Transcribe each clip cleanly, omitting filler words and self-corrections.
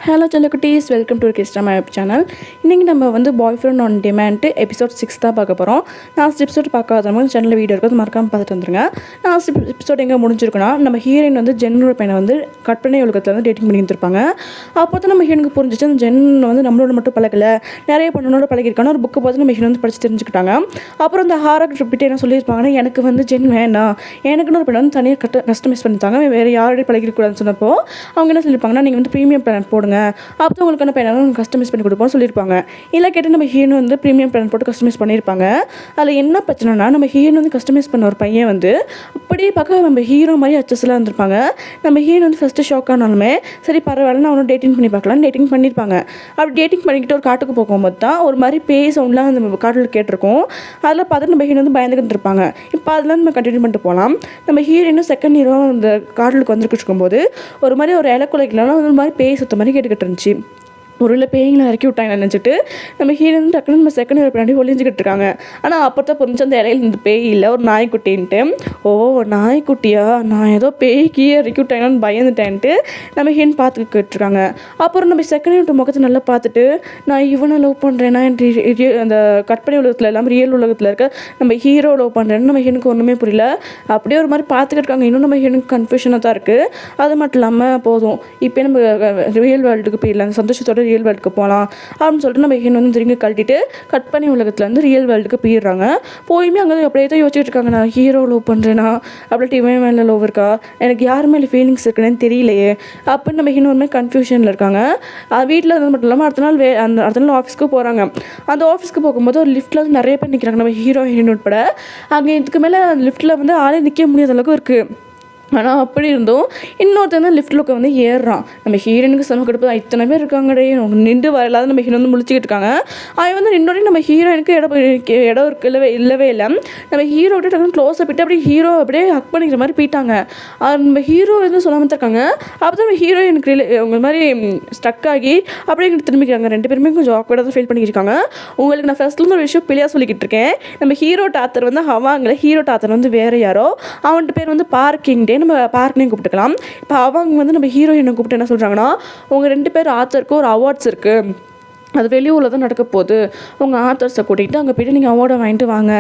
Hello செல்லக்குட்டீஸ், welcome to Kista my channel. இன்றைக்கி நம்ம வந்து boyfriend on demand episode 6 தான் பார்க்க போகிறோம். லாஸ்ட் எபிசோட் பார்க்காதவங்க சேனலில் வீடியோ இருக்கிறது மறக்காமல் பார்த்துட்டு வந்துருங்க. லாஸ்ட் எபிசோட் எங்கே முடிஞ்சிருக்குன்னா, நம்ம ஹீரோயின் வந்து ஜென்னோட பையனை வந்து கற்பனை உலகத்தில் வந்து டேட்டிங் பண்ணி வந்துருப்பாங்க. அப்போ தான் நம்ம ஹீரோனுக்கு புரிஞ்சிச்சு, அந்த ஜென் வந்து நம்மளோட மட்டும் பழகலை, நிறைய பொண்ணோட பழகிருக்கான ஒரு புக்கை பார்த்து நம்ம ஹீரோ வந்து படித்து தெரிஞ்சுக்கிட்டாங்க. அப்புறம் அந்த ஹாரக் ரிப்பீட் என்ன சொல்லியிருப்பாங்கன்னா, எனக்கு வந்து ஜென் வேண்டாம், எனக்குன்னு ஒரு பெண்ணை வந்து தனியாக கஸ்டமைஸ் பண்ணிட்டாங்க, வேறு யாரோடய பழகிருக்கூடாதுன்னு சொன்னப்போ அவங்க என்ன சொல்லியிருப்பாங்கன்னா, நீங்கள் வந்து ப்ரீமியம் பிளான் போடுங்க, அப்போ உங்களுக்கான பேனலும் கஸ்டமைஸ் பண்ணி கொடுப்போம்னு சொல்லியிருப்பாங்க. இல்லை கேட்டு நம்ம ஹீரோ வந்து ப்ரீமியம் பிளான் போட்டு கஸ்டமைஸ் பண்ணியிருப்பாங்க. அதில் என்ன பிரச்சனைனா, நம்ம ஹீரோ வந்து கஸ்டமைஸ் பண்ண ஒரு பையன் வந்து அப்படியே பார்க்க நம்ம ஹீரோ மாதிரி அச்சஸ்லாம் இருந்திருப்பாங்க. நம்ம ஹீரோ வந்து ஃபஸ்ட்டு ஷாக் ஆனாலுமே சரி பரவாயில்ல, அவனும் டேட்டிங் பண்ணி பார்க்கலாம், டேட்டிங் பண்ணியிருப்பாங்க. அப்படி டேட்டிங் பண்ணிக்கிட்டு ஒரு காட்டுக்கு போகும்போது தான் ஒரு மாதிரி பேய் சவுண்ட்லாம் அந்த காட்டில் கேட்டிருக்கோம். அதில் பார்த்துட்டு நம்ம ஹீரோ வந்து பயந்துக்கிட்டு இருப்பாங்க. இப்போ அதெல்லாம் நம்ம கண்டினியூ பண்ணிட்டு போகலாம். நம்ம ஹீரோயினும் செகண்ட் ஹீரோ அந்த காட்டுக்கு வந்துருக்கு இருக்கும்போது ஒரு மாதிரி ஒரு இலக்குலைக்கலாம் ஒரு மாதிரி பேய் சுத்த மாதிரி கேட்டுக்கிட்டு இருந்துச்சு. ஒரு இல்லை பேய்களை இறக்கி விட்டாங்க நினச்சிட்டு நம்ம ஹீரோ வந்து டக்குனு நம்ம செகண்ட் ஹீரோ பின்னாடி ஒளிஞ்சிக்கிட்டு இருக்காங்க. ஆனால் அப்போ தான் புரிஞ்சு அந்த இலையில இந்த பேய் இல்லை, ஒரு நாய்க்குட்டின்ட்டு. ஓ நாய்க்குட்டியா, நான் ஏதோ பேய்க்கு இறக்கி விட்டாங்கன்னு பயந்துட்டேன்ட்டு நம்ம ஹீரோன் பார்த்துக்கிட்டு இருக்காங்க. அப்புறம் நம்ம செகண்ட் ஹீரோ முகத்தை நல்லா பார்த்துட்டு, நான் இவனை லவ் பண்ணுறேன்னா அந்த கற்பனை உலகத்தில் இல்லாமல் ரியல் உலகத்தில் இருக்க நம்ம ஹீரோ லவ் பண்ணுறேன்னு நம்ம ஹீரோனுக்கு ஒன்றுமே புரியல. அப்படியே ஒரு மாதிரி பார்த்துக்கிட்டு இருக்காங்க. இன்னும் நம்ம ஹீரோனுக்கு கன்ஃபியூஷனாக தான் இருக்குது. அது மட்டும் இல்லாமல் போதும் இப்போ நம்ம ரியல் வேர்ல்டுக்கு போயிடலாம், அந்த சந்தோஷத்தோட ரியல் வேர்ல்டுக்கு போகலாம் அப்படின்னு சொல்லிட்டு நம்ம ஹீரோ வந்து திரும்பி கழட்டிட்டு கற்பனை உலகத்தில் வந்து ரியல் வேர்ல்டுக்கு போயிடுறாங்க. போயுமே அங்கே அப்படியே தான் யோசிச்சுட்டு இருக்காங்க, நான் ஹீரோ லவ் பண்ணுறேன்னா அப்படின்ட்டு இவன் மேலே லவ் இருக்கா, எனக்கு யார் மேலே ஃபீலிங்ஸ் இருக்குன்னு தெரியலையே அப்படின்னு நம்ம ஹீரோ மாதிரி கன்ஃபியூஷனில் இருக்காங்க. வீட்டில் இருந்தது மட்டும் இல்லாமல் அடுத்த நாள் ஆஃபீஸ்க்கு போகிறாங்க. அந்த ஆஃபீஸ்க்கு போகும்போது ஒரு லிஃப்ட்டில் வந்து நிறைய பேர் நிற்கிறாங்க, நம்ம ஹீரோ ஹீரோயின் உட்பட. அங்கே இதுக்கு மேலே லிஃப்ட்டில் வந்து ஆளே நிற்க முடியாத அளவுக்கு இருக்குது. ஆனால் அப்படி இருந்தும் இன்னொருத்தர் தான் லிஃப்ட்டில் வந்து ஏறுறான். நம்ம ஹீரோனுக்கு செம கடுப்பு, இத்தனை பேர் இருக்காங்கடே, நின்று வரலாத நம்ம ஹீரோ வந்து முழிச்சிக்கிட்டு இருக்காங்க. அவன் வந்து நின்னோடனே நம்ம ஹீரோனுக்கு இடம் இல்லவே இல்லை. நம்ம ஹீரோட்ட டக்குனு க்ளோஸை போய்ட்டு அப்படியே ஹீரோ அப்படியே ஹக் பண்ணிக்கிற மாதிரி போயிட்டாங்க. நம்ம ஹீரோ வந்து சொல்லாமல் தான் இருக்காங்க. அப்போ தான் நம்ம ஹீரோயினுக்கு உங்க மாதிரி ஸ்டக் ஆகி அப்படியே திரும்பிக்கிறாங்க. ரெண்டு பேருமே கொஞ்சம் ஆக்வர்டாக தான் ஃபீல் பண்ணிக்கிருக்காங்க. உங்களுக்கு நான் ஃபர்ஸ்ட்லேருந்து ஒரு விஷயம் பிள்ளையாக சொல்லிக்கிட்டு இருக்கேன். நம்ம ஹீரோ டாத்தர் வந்து ஹவாங்கில், ஹீரோ டாத்தர் வந்து வேறு யாரோ, அவன்கிட்ட பேர் வந்து பார்க்கிங் டே, நம்ம பார்க்னே கூப்பிட்டுக்கலாம். இப்போ அவங்க வந்து நம்ம ஹீரோயினை கூப்பிட்டு என்ன சொல்கிறாங்கன்னா, உங்கள் 2 பேர் ஆத்தருக்கு ஒரு அவார்ட்ஸ் இருக்குது, அது வெளியூரில் தான் நடக்க போகுது, உங்கள் ஆத்தர்ஸை கூட்டிகிட்டு அங்கே போய்ட்டு நீங்கள் அவார்டை வாங்கிட்டு வாங்க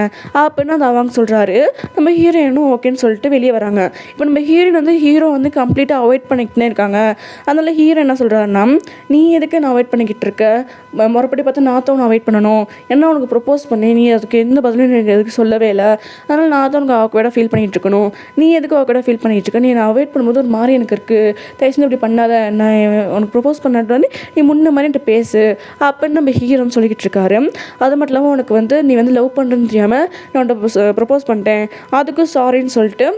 அப்படின்னு அந்த அவங்க சொல்கிறாரு. நம்ம ஹீரோயினும் ஓகேன்னு சொல்லிட்டு வெளியே வராங்க. இப்போ நம்ம ஹீரோயின் வந்து ஹீரோ வந்து கம்ப்ளீட்டாக அவாய்ட் பண்ணிக்கிட்டே இருக்காங்க. அதனால் ஹீரோ என்ன சொல்கிறாருன்னா, நீ எதுக்கு நான் அவாய்ட் பண்ணிக்கிட்டு இருக்க, மறுபடி பார்த்தா நான் தான் உன்னை அவாய்ட் பண்ணணும், என்ன உனக்கு ப்ரப்போஸ் பண்ணி நீ அதுக்கு எந்த பதிலும் எனக்கு எதுக்கு சொல்லவே இல்லை, அதனால் நான் தான் உனக்கு ஆக்வர்டாக ஃபீல் பண்ணிகிட்டு இருக்கணும், நீ எதுக்கு ஆக்வர்டாக ஃபீல் பண்ணிகிட்டு இருக்க, நீ நான் அவாய்ட் பண்ணும்போது ஒரு மாதிரி எனக்கு இருக்குது, தயவுசெய்து இப்படி பண்ணாத, நான் உனக்கு ப்ரப்போஸ் பண்ணிட்டு வந்து நீ முன்ன மாதிரி என்கிட்ட பேசு அப்படின்னு நம்ம ஹீரோன்னு சொல்லிக்கிட்டு இருக்காரு. அது மட்டும் இல்லாமல் உனக்கு வந்து நீ வந்து லவ் பண்ணுறேன்னு தெரியாமல் நான் உன்ட்ட ப்ரப்போஸ் பண்ணிட்டேன், அதுக்கு சாரின்னு சொல்லிட்டு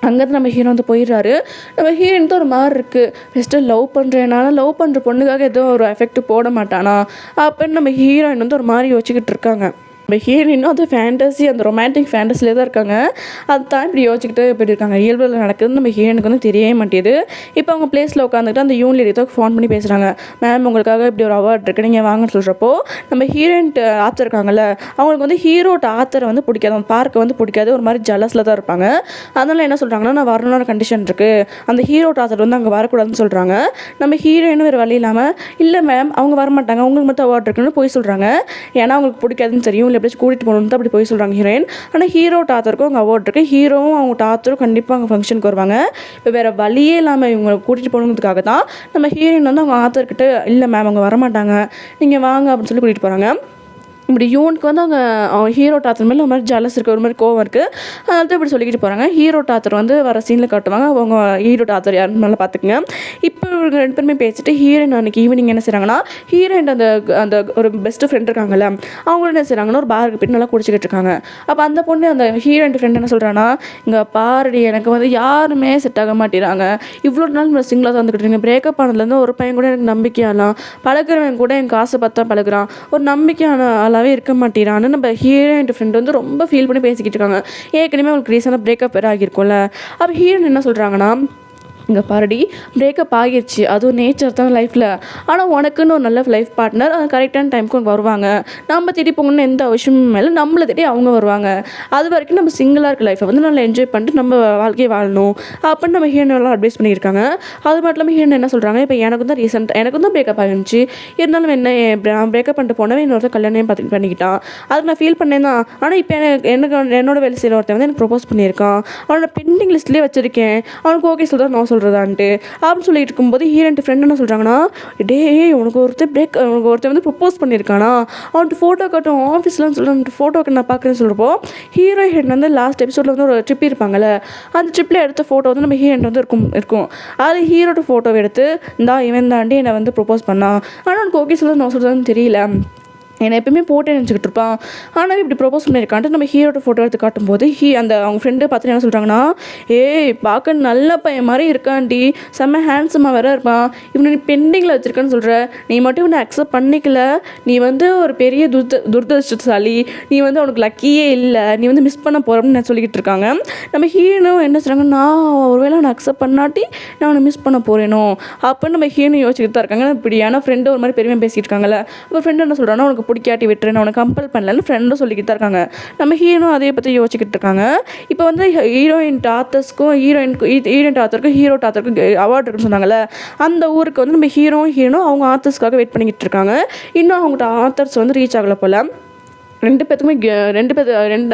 அங்கேருந்து நம்ம ஹீரோ வந்து போயிடுறாரு. நம்ம ஹீரோயின் தான் ஒரு மாதிரி இருக்குது, ஃபஸ்ட்டு லவ் பண்ணுறேனால லவ் பண்ணுற பொண்ணுக்காக ஏதோ ஒரு எஃபெக்ட் போட மாட்டானா அப்படின்னு நம்ம ஹீரோயின் வந்து ஒரு மாதிரி யோசிச்சுக்கிட்டு இருக்காங்க. நம்ம ஹீரோயினும் அது ஃபேண்டசி, அந்த ரொமான்டிக் ஃபேண்டஸிலே தான் இருக்காங்க. அது தான் இப்படி யோசிச்சுக்கிட்டு இப்படி இருக்காங்க. இயல்பில் நடக்குதுன்னு நம்ம ஹீரோனுக்கு வந்து தெரியவே மாட்டேது. இப்போ அவங்க பிளேஸில் உட்காந்துக்கிட்டு அந்த யூன் லேடி தான் ஃபோன் பண்ணி பேசுகிறாங்க. மேம் உங்களுக்காக இப்படி ஒரு அவார்ட் இருக்குது, நீங்கள் வாங்கன்னு சொல்கிறப்போ நம்ம ஹீரோயின் ஆத்தர் இருக்காங்கல்ல, அவங்களுக்கு வந்து ஹீரோட்ட ஆத்தரை வந்து பிடிக்காது, அவங்க பார்க்க வந்து பிடிக்காது, ஒரு மாதிரி ஜலஸில் தான் இருப்பாங்க. அதனால் என்ன சொல்கிறாங்கன்னா, நான் வரணும்னு கண்டிஷன் இருக்குது, அந்த ஹீரோட்ட ஆத்தர் வந்து அங்கே வரக்கூடாதுன்னு சொல்கிறாங்க. நம்ம ஹீரோயினும் வேறு வழி இல்லாமல், இல்லை மேம் அவங்க வரமாட்டாங்க, அவங்களுக்கு மட்டும் அவார்ட் இருக்குன்னு போய் சொல்கிறாங்க. ஏன்னா அவங்களுக்கு பிடிக்காதுன்னு தெரியும், எப்படியாச்சும் கூட்டிகிட்டு போகணுன்னு தான் அப்படி போய் சொல்கிறாங்க ஹீரோயின். ஆனால் ஹீரோ டாத்தருக்கும் அவங்க அவார்ட் இருக்குது, ஹீரோவும் அவங்க டாத்தரும் கண்டிப்பாக அவங்க ஃபங்க்ஷனுக்கு வருவாங்க. இப்போ வேறு வழியே இல்லாமல் இவங்க கூட்டிகிட்டு போகணுங்கிறதுக்காக தான் நம்ம ஹீரோயின் வந்து அவங்க ஆத்தர்கிட்ட, இல்லை மேம் அவங்க வரமாட்டாங்க, நீங்கள் வாங்க அப்படின்னு சொல்லி கூட்டிகிட்டு போகிறாங்க. இப்படி யூனுக்கு வந்து அவங்க ஹீரோ டாத்தர் மேலே ஒரு மாதிரி ஜலஸ் இருக்குது, ஒரு மாதிரி கோவம் இருக்குது. அதனால தான் இப்படி சொல்லிக்கிட்டு போகிறாங்க. ஹீரோ டாத்தர் வந்து வர சீனில் காட்டுவாங்க, அவங்க ஹீரோ டாத்தர் யாருன்னு நல்லா பார்த்துக்குங்க. இப்போ இவங்க 2 பேருமே பேசிட்டு ஹீரோயின் அன்றைக்கி ஈவினிங் என்ன செய்கிறாங்கன்னா, ஹீரோயின் அந்த ஒரு பெஸ்ட்டு ஃப்ரெண்ட் இருக்காங்கல்ல, அவங்களும் என்ன செய்கிறாங்கன்னா ஒரு பாருக்கு போய்ட்டு நல்லா குடிச்சிக்கிட்டு இருக்காங்க. அப்போ அந்த பொண்ணு அந்த ஹீரோயின் ஃப்ரெண்ட் என்ன சொல்கிறான்னா, இங்கே பாருடி எனக்கு வந்து யாருமே செட் ஆக மாட்டேறாங்க, இவ்வளோ நாள் நம்ம சிங்கிளாக தான் வந்துக்கிட்டு இருக்கீங்க, பிரேக்கப் ஆனதுலேருந்து ஒரு பையன் கூட எனக்கு நம்பிக்கையாலாம், பழகிறவன் கூட எனக்கு ஆசை பார்த்தா பழகுறான், ஒரு நம்பிக்கையான இருக்க மாட்டேறான்னு நம்ம ஹீரோயின் ஃப்ரெண்ட் வந்து ரொம்ப ஃபீல் பண்ணி பேசிக்கிட்டு இருக்காங்க. ஏற்கனவே அவங்களுக்கு ரீசனாக பிரேக்கப் வேறு ஆகியிருக்கும்ல. அப்போ ஹீரோயின் என்ன சொல்கிறாங்கன்னா, இங்கே பாருடி பிரேக்கப் ஆகிடுச்சு, அதுவும் நேச்சர் தான் லைஃப்பில். ஆனால் உனக்குன்னு ஒரு நல்ல லைஃப் பார்ட்னர் அது கரெக்டான டைமுக்கு வருவாங்க. நம்ம தேடி போகணுன்னு எந்த அவசியமும் மேலே நம்மளை தேடி அவங்க வருவாங்க. அது வரைக்கும் நம்ம சிங்கிளாக இருக்க லைஃப்பை வந்து நல்லா என்ஜாய் பண்ணிட்டு நம்ம வாழ்க்கையை வாழணும் அப்படின்னு நம்ம ஹீரோனெல்லாம் அட்வைஸ் பண்ணியிருக்காங்க. அது மட்டும் இல்லாமல் ஹீரோன் என்ன சொல்கிறாங்க, இப்போ எனக்கும் தான் பிரேக்கப் ஆகிருந்துச்சு, இருந்தாலும் என்ன நான் பிரேக்கப் பண்ணிட்டு போனவே இன்னொருத்தர் கல்யாணம் பண்ணிக்கிட்டான். அதுக்கு நான் ஃபீல் பண்ணேன் தான். ஆனால் இப்போ என்னோட வேலை செய்கிற ஒருத்தன் வந்து எனக்கு ப்ரொப்போஸ் பண்ணியிருக்கான், அவனோட பெண்டிங் லிஸ்ட்லேயே வச்சுருக்கேன், அவனுக்கு ஓகே சொல்கிறதா நான் சொல்கிறதான்ட்டு அப்படின்னு சொல்லிட்டு இருக்கும்போது ஹீரோன்ட்டு ஃப்ரெண்ட் என்ன சொல்கிறாங்கன்னா, உனக்கு ஒருத்தர் வந்து ப்ரொப்போஸ் பண்ணியிருக்கானா, அவன்ட்டு ஃபோட்டோ காட்டும் ஆஃபீஸ்லாம் சொல்லிட்டு ஃபோட்டோக்கு நான் பார்க்குறேன்னு சொல்கிறப்போ ஹீரோயின் வந்து லாஸ்ட் எபிசோடில் வந்து ஒரு ட்ரிப் இருப்பாங்கள்ல, அந்த ட்ரிப்பில் எடுத்த ஃபோட்டோ வந்து நம்ம ஹீரோயின் வந்து இருக்கும். அது ஹீரோட ஃபோட்டோவை எடுத்து இவன் தாண்டி என்னை வந்து ப்ரொப்போஸ் பண்ணான், ஆனால் உனக்கு ஓகே சொல்கிறது நான் சொல்கிறதுன்னு தெரியல, என்னை எப்பவுமே போட்டே நினச்சிக்கிட்டு இருப்பான், ஆனால் இப்படி ப்ரொப்போஸ் பண்ணியிருக்கான்ட்டு நம்ம ஹீரோட ஃபோட்டோ எடுத்து காட்டும்போது அவங்க ஃப்ரெண்டு பார்த்துட்டு என்ன சொல்கிறாங்கன்னா, பார்க்க நல்ல பையன் மாதிரி இருக்கான்டி, செம்ம ஹேண்ட்ஸமாக வேற இருப்பான், இவனை நீ பெண்டிங்கில் வச்சுருக்கேன்னு சொல்கிற, நீ மட்டும் இவனை அக்செப்ட் பண்ணிக்கல, நீ வந்து ஒரு பெரிய துரதிருஷ்டசாலி, நீ வந்து அவனுக்கு லக்கியே இல்லை, நீ வந்து மிஸ் பண்ண போகிறோம்னு நான் சொல்லிக்கிட்டு இருக்காங்க. நம்ம ஹீரோனும் என்ன சொல்கிறாங்க, நான் ஒருவேளை அவனை அக்செப்ட் பண்ணாட்டி நான் அவனை மிஸ் பண்ண போகிறேனோ அப்படின்னு நம்ம ஹீரோனும் யோசிச்சுட்டு தான் இருக்காங்க. இப்படியான ஃப்ரெண்டு ஒரு மாதிரி பெருமையாக பேசிகிட்டு இருக்காங்கல்ல, அப்போ ஃப்ரெண்டு என்ன சொல்கிறான்னா, உனக்கு பிடிக்காட்டி விட்டுறேன், அவனை கம்பல் பண்ணலன்னு ஃப்ரெண்டும் சொல்லிக்கிட்டு தான் இருக்காங்க. நம்ம ஹீரோனும் அதே பற்றி யோசிச்சுக்கிட்டு இருக்காங்க. இப்போ வந்து ஹீரோயின் ஆத்தருக்கும் ஹீரோ ஆத்தருக்கும் அவார்டு இருக்குன்னு சொன்னாங்கல்ல, அந்த ஊருக்கு வந்து நம்ம ஹீரோனும் அவங்க ஆத்தர்ஸ்க்காக வெயிட் பண்ணிக்கிட்டு இருக்காங்க. இன்னும் அவங்கள்ட்ட ஆத்தர்ஸ் வந்து ரீச் ஆகலை போல்.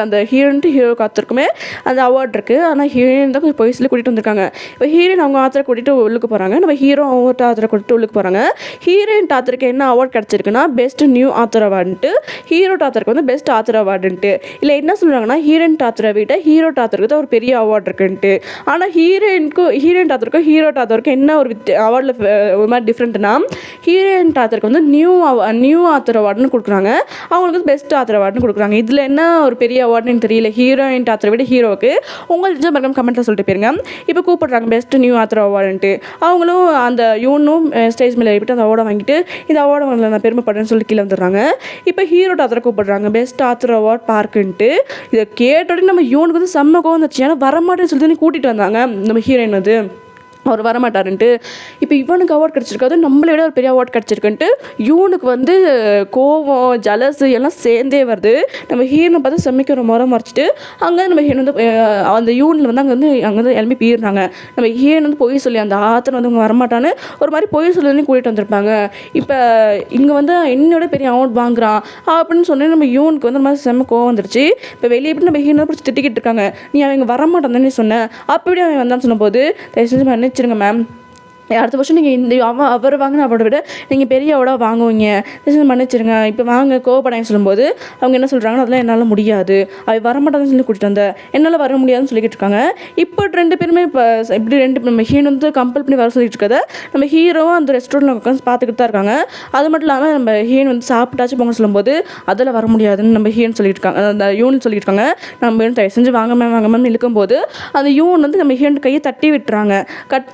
அந்த ஹீரோ ஆத்தருக்குமே அந்த அவார்டு இருக்குது. ஆனால் ஹீரோயின் தான் கொஞ்சம் பொய்ஸில் கூட்டிகிட்டு வந்திருக்காங்க. இப்போ ஹீரோயின் அவங்க ஆத்தரை கூட்டிகிட்டு உள்ளுக்கு போகிறாங்க, நம்ம ஹீரோ அவங்க ஆத்தரை கூட்டிகிட்டு உள்ளுக்கு போகிறாங்க. ஹீரோயின் ஆத்தருக்கு என்ன அவார்டு கிடச்சிருக்குன்னா பெஸ்ட் நியூ ஆத்தர் அவார்டுன்ட்டு, ஹீரோ ஆத்தருக்கு வந்து பெஸ்ட் ஆத்தர் அவார்டுன்ட்டு. இல்லை என்ன சொல்கிறாங்கன்னா, ஹீரோயின் ஆத்தரை விட ஹீரோ ஆத்தருக்கு தான் ஒரு பெரிய அவார்டு இருக்குன்ட்டு. ஆனால் ஹீரோயின் ஆத்தருக்கும் ஹீரோ ஆத்தருக்கும் என்ன ஒரு அவார்டில் ஒரு மாதிரி டிஃப்ரெண்ட்னா, ஹீரோயின் ஆத்தருக்கு வந்து நியூ ஆத்தர் அவார்டுன்னு கொடுக்குறாங்க, அவங்களுக்கு வந்து பெஸ்ட் ஆத்தர் அவார்டுன்னு கொடுக்குறாங்க. இதில் என்ன ஒரு பெரிய அவார்டுன்னு தெரியல. ஹீரோயின் ஆத்தரை விட ஹீரோவுக்கு உங்களுக்கு மறக்காம கமெண்ட்டில் சொல்லிட்டு போயிருங்க. இப்போ கூப்பிட்றாங்க பெஸ்ட் நியூ ஆத்தர் அவார்டுன்ட்டு. அவங்களும் அந்த யூனும் ஸ்டேஜ் மேலே ஏறிவிட்டு அந்த அவார்டை வாங்கிட்டு இந்த அவார்டை வாங்கல நான் பெருமைப்படுறேன்னு சொல்லி கீழே வந்துடுறாங்க. இப்போ ஹீரோ ஆத்தரை கூப்பிட்றாங்க பெஸ்ட் ஆத்தர் அவார்ட் பார்க்குன்ட்டு. இதை கேட்டோடனே நம்ம யூனுக்கு வந்து செம்ம கோவம் வந்துச்சு. ஏன்னா வரமாட்டேன்னு சொல்லி கூட்டிகிட்டு வந்தாங்க நம்ம ஹீரோயின் வந்து, அவர் வரமாட்டாருன்ட்டு. இப்போ இவனுக்கு அவார்ட் கிடச்சிருக்காது, நம்மளை விட ஒரு பெரிய அவார்ட் கிடச்சிருக்குன்ட்டு யூனுக்கு வந்து கோவம் ஜலஸு எல்லாம் சேர்ந்தே வருது. நம்ம ஹீரோனை பார்த்து செம்மைக்கு ஒரு முறை மறைச்சிட்டு அங்கே நம்ம ஹீரோன் வந்து அந்த யூனில் வந்து அங்கே வந்து எலும்பி போயிடுறாங்க. நம்ம ஹீரோன் வந்து பொய் சொல்லி அந்த ஆத்தர் வந்து அவங்க வரமாட்டான்னு ஒரு மாதிரி பொய் சொல்லி கூட்டிகிட்டு வந்திருப்பாங்க. இப்போ இங்கே வந்து என்னோட பெரிய அவார்ட் வாங்குறான் அப்படின்னு சொன்னே நம்ம யூனுக்கு வந்து ஒரு மாதிரி செம்ம கோவம் வந்துருச்சு. இப்போ வெளியே போய் நம்ம ஹீரோனை பிடிச்சி திட்டிக்கிட்டு இருக்காங்க, நீ அவங்க வரமாட்டான்னு சொன்னேன், அப்படி அவன் வந்தான்னு சொன்னபோது தயவு செஞ்சு மன்னிச்சிருங்க மேம், அடுத்த வருஷம் நீங்கள் அவர் வாங்கின அவார்டை விட நீங்கள் பெரிய அவார்டாக வாங்குவீங்க, மன்னிச்சிருங்க, இப்போ வாங்க கோவப்படாங்க சொல்லும்போது அவங்க என்ன சொல்கிறாங்கன்னா, அதெல்லாம் என்னால் முடியாது, அவ வரமாட்டாங்கன்னு சொல்லி கூட்டிகிட்டு வந்தேன், என்னால் வர முடியாதுன்னு சொல்லிக்கிட்டு இருக்காங்க. இப்போ ரெண்டு பேருமே இப்போ இப்படி நம்ம ஹீரோ வந்து கம்பல் பண்ணி வர சொல்லிட்டு இருக்கதை நம்ம ஹீரோவும் அந்த ரெஸ்டாரண்ட்டில் உட்காந்து பார்த்துக்கிட்டு தான் இருக்காங்க. அது மட்டும் இல்லாமல் நம்ம ஹீரோன் வந்து சாப்பிட்டாச்சும் போங்க சொல்லும்போது அதெல்லாம் வர முடியாதுன்னு நம்ம ஹீரோன் சொல்லிட்டு இருக்காங்க, அந்த யூன் சொல்லிட்டு இருக்காங்க. நம்ம தயவு செஞ்சு வாங்கமே இழுக்கும்போது அந்த யூன் வந்து நம்ம ஹீரோன் கையை தட்டி விட்டுறாங்க.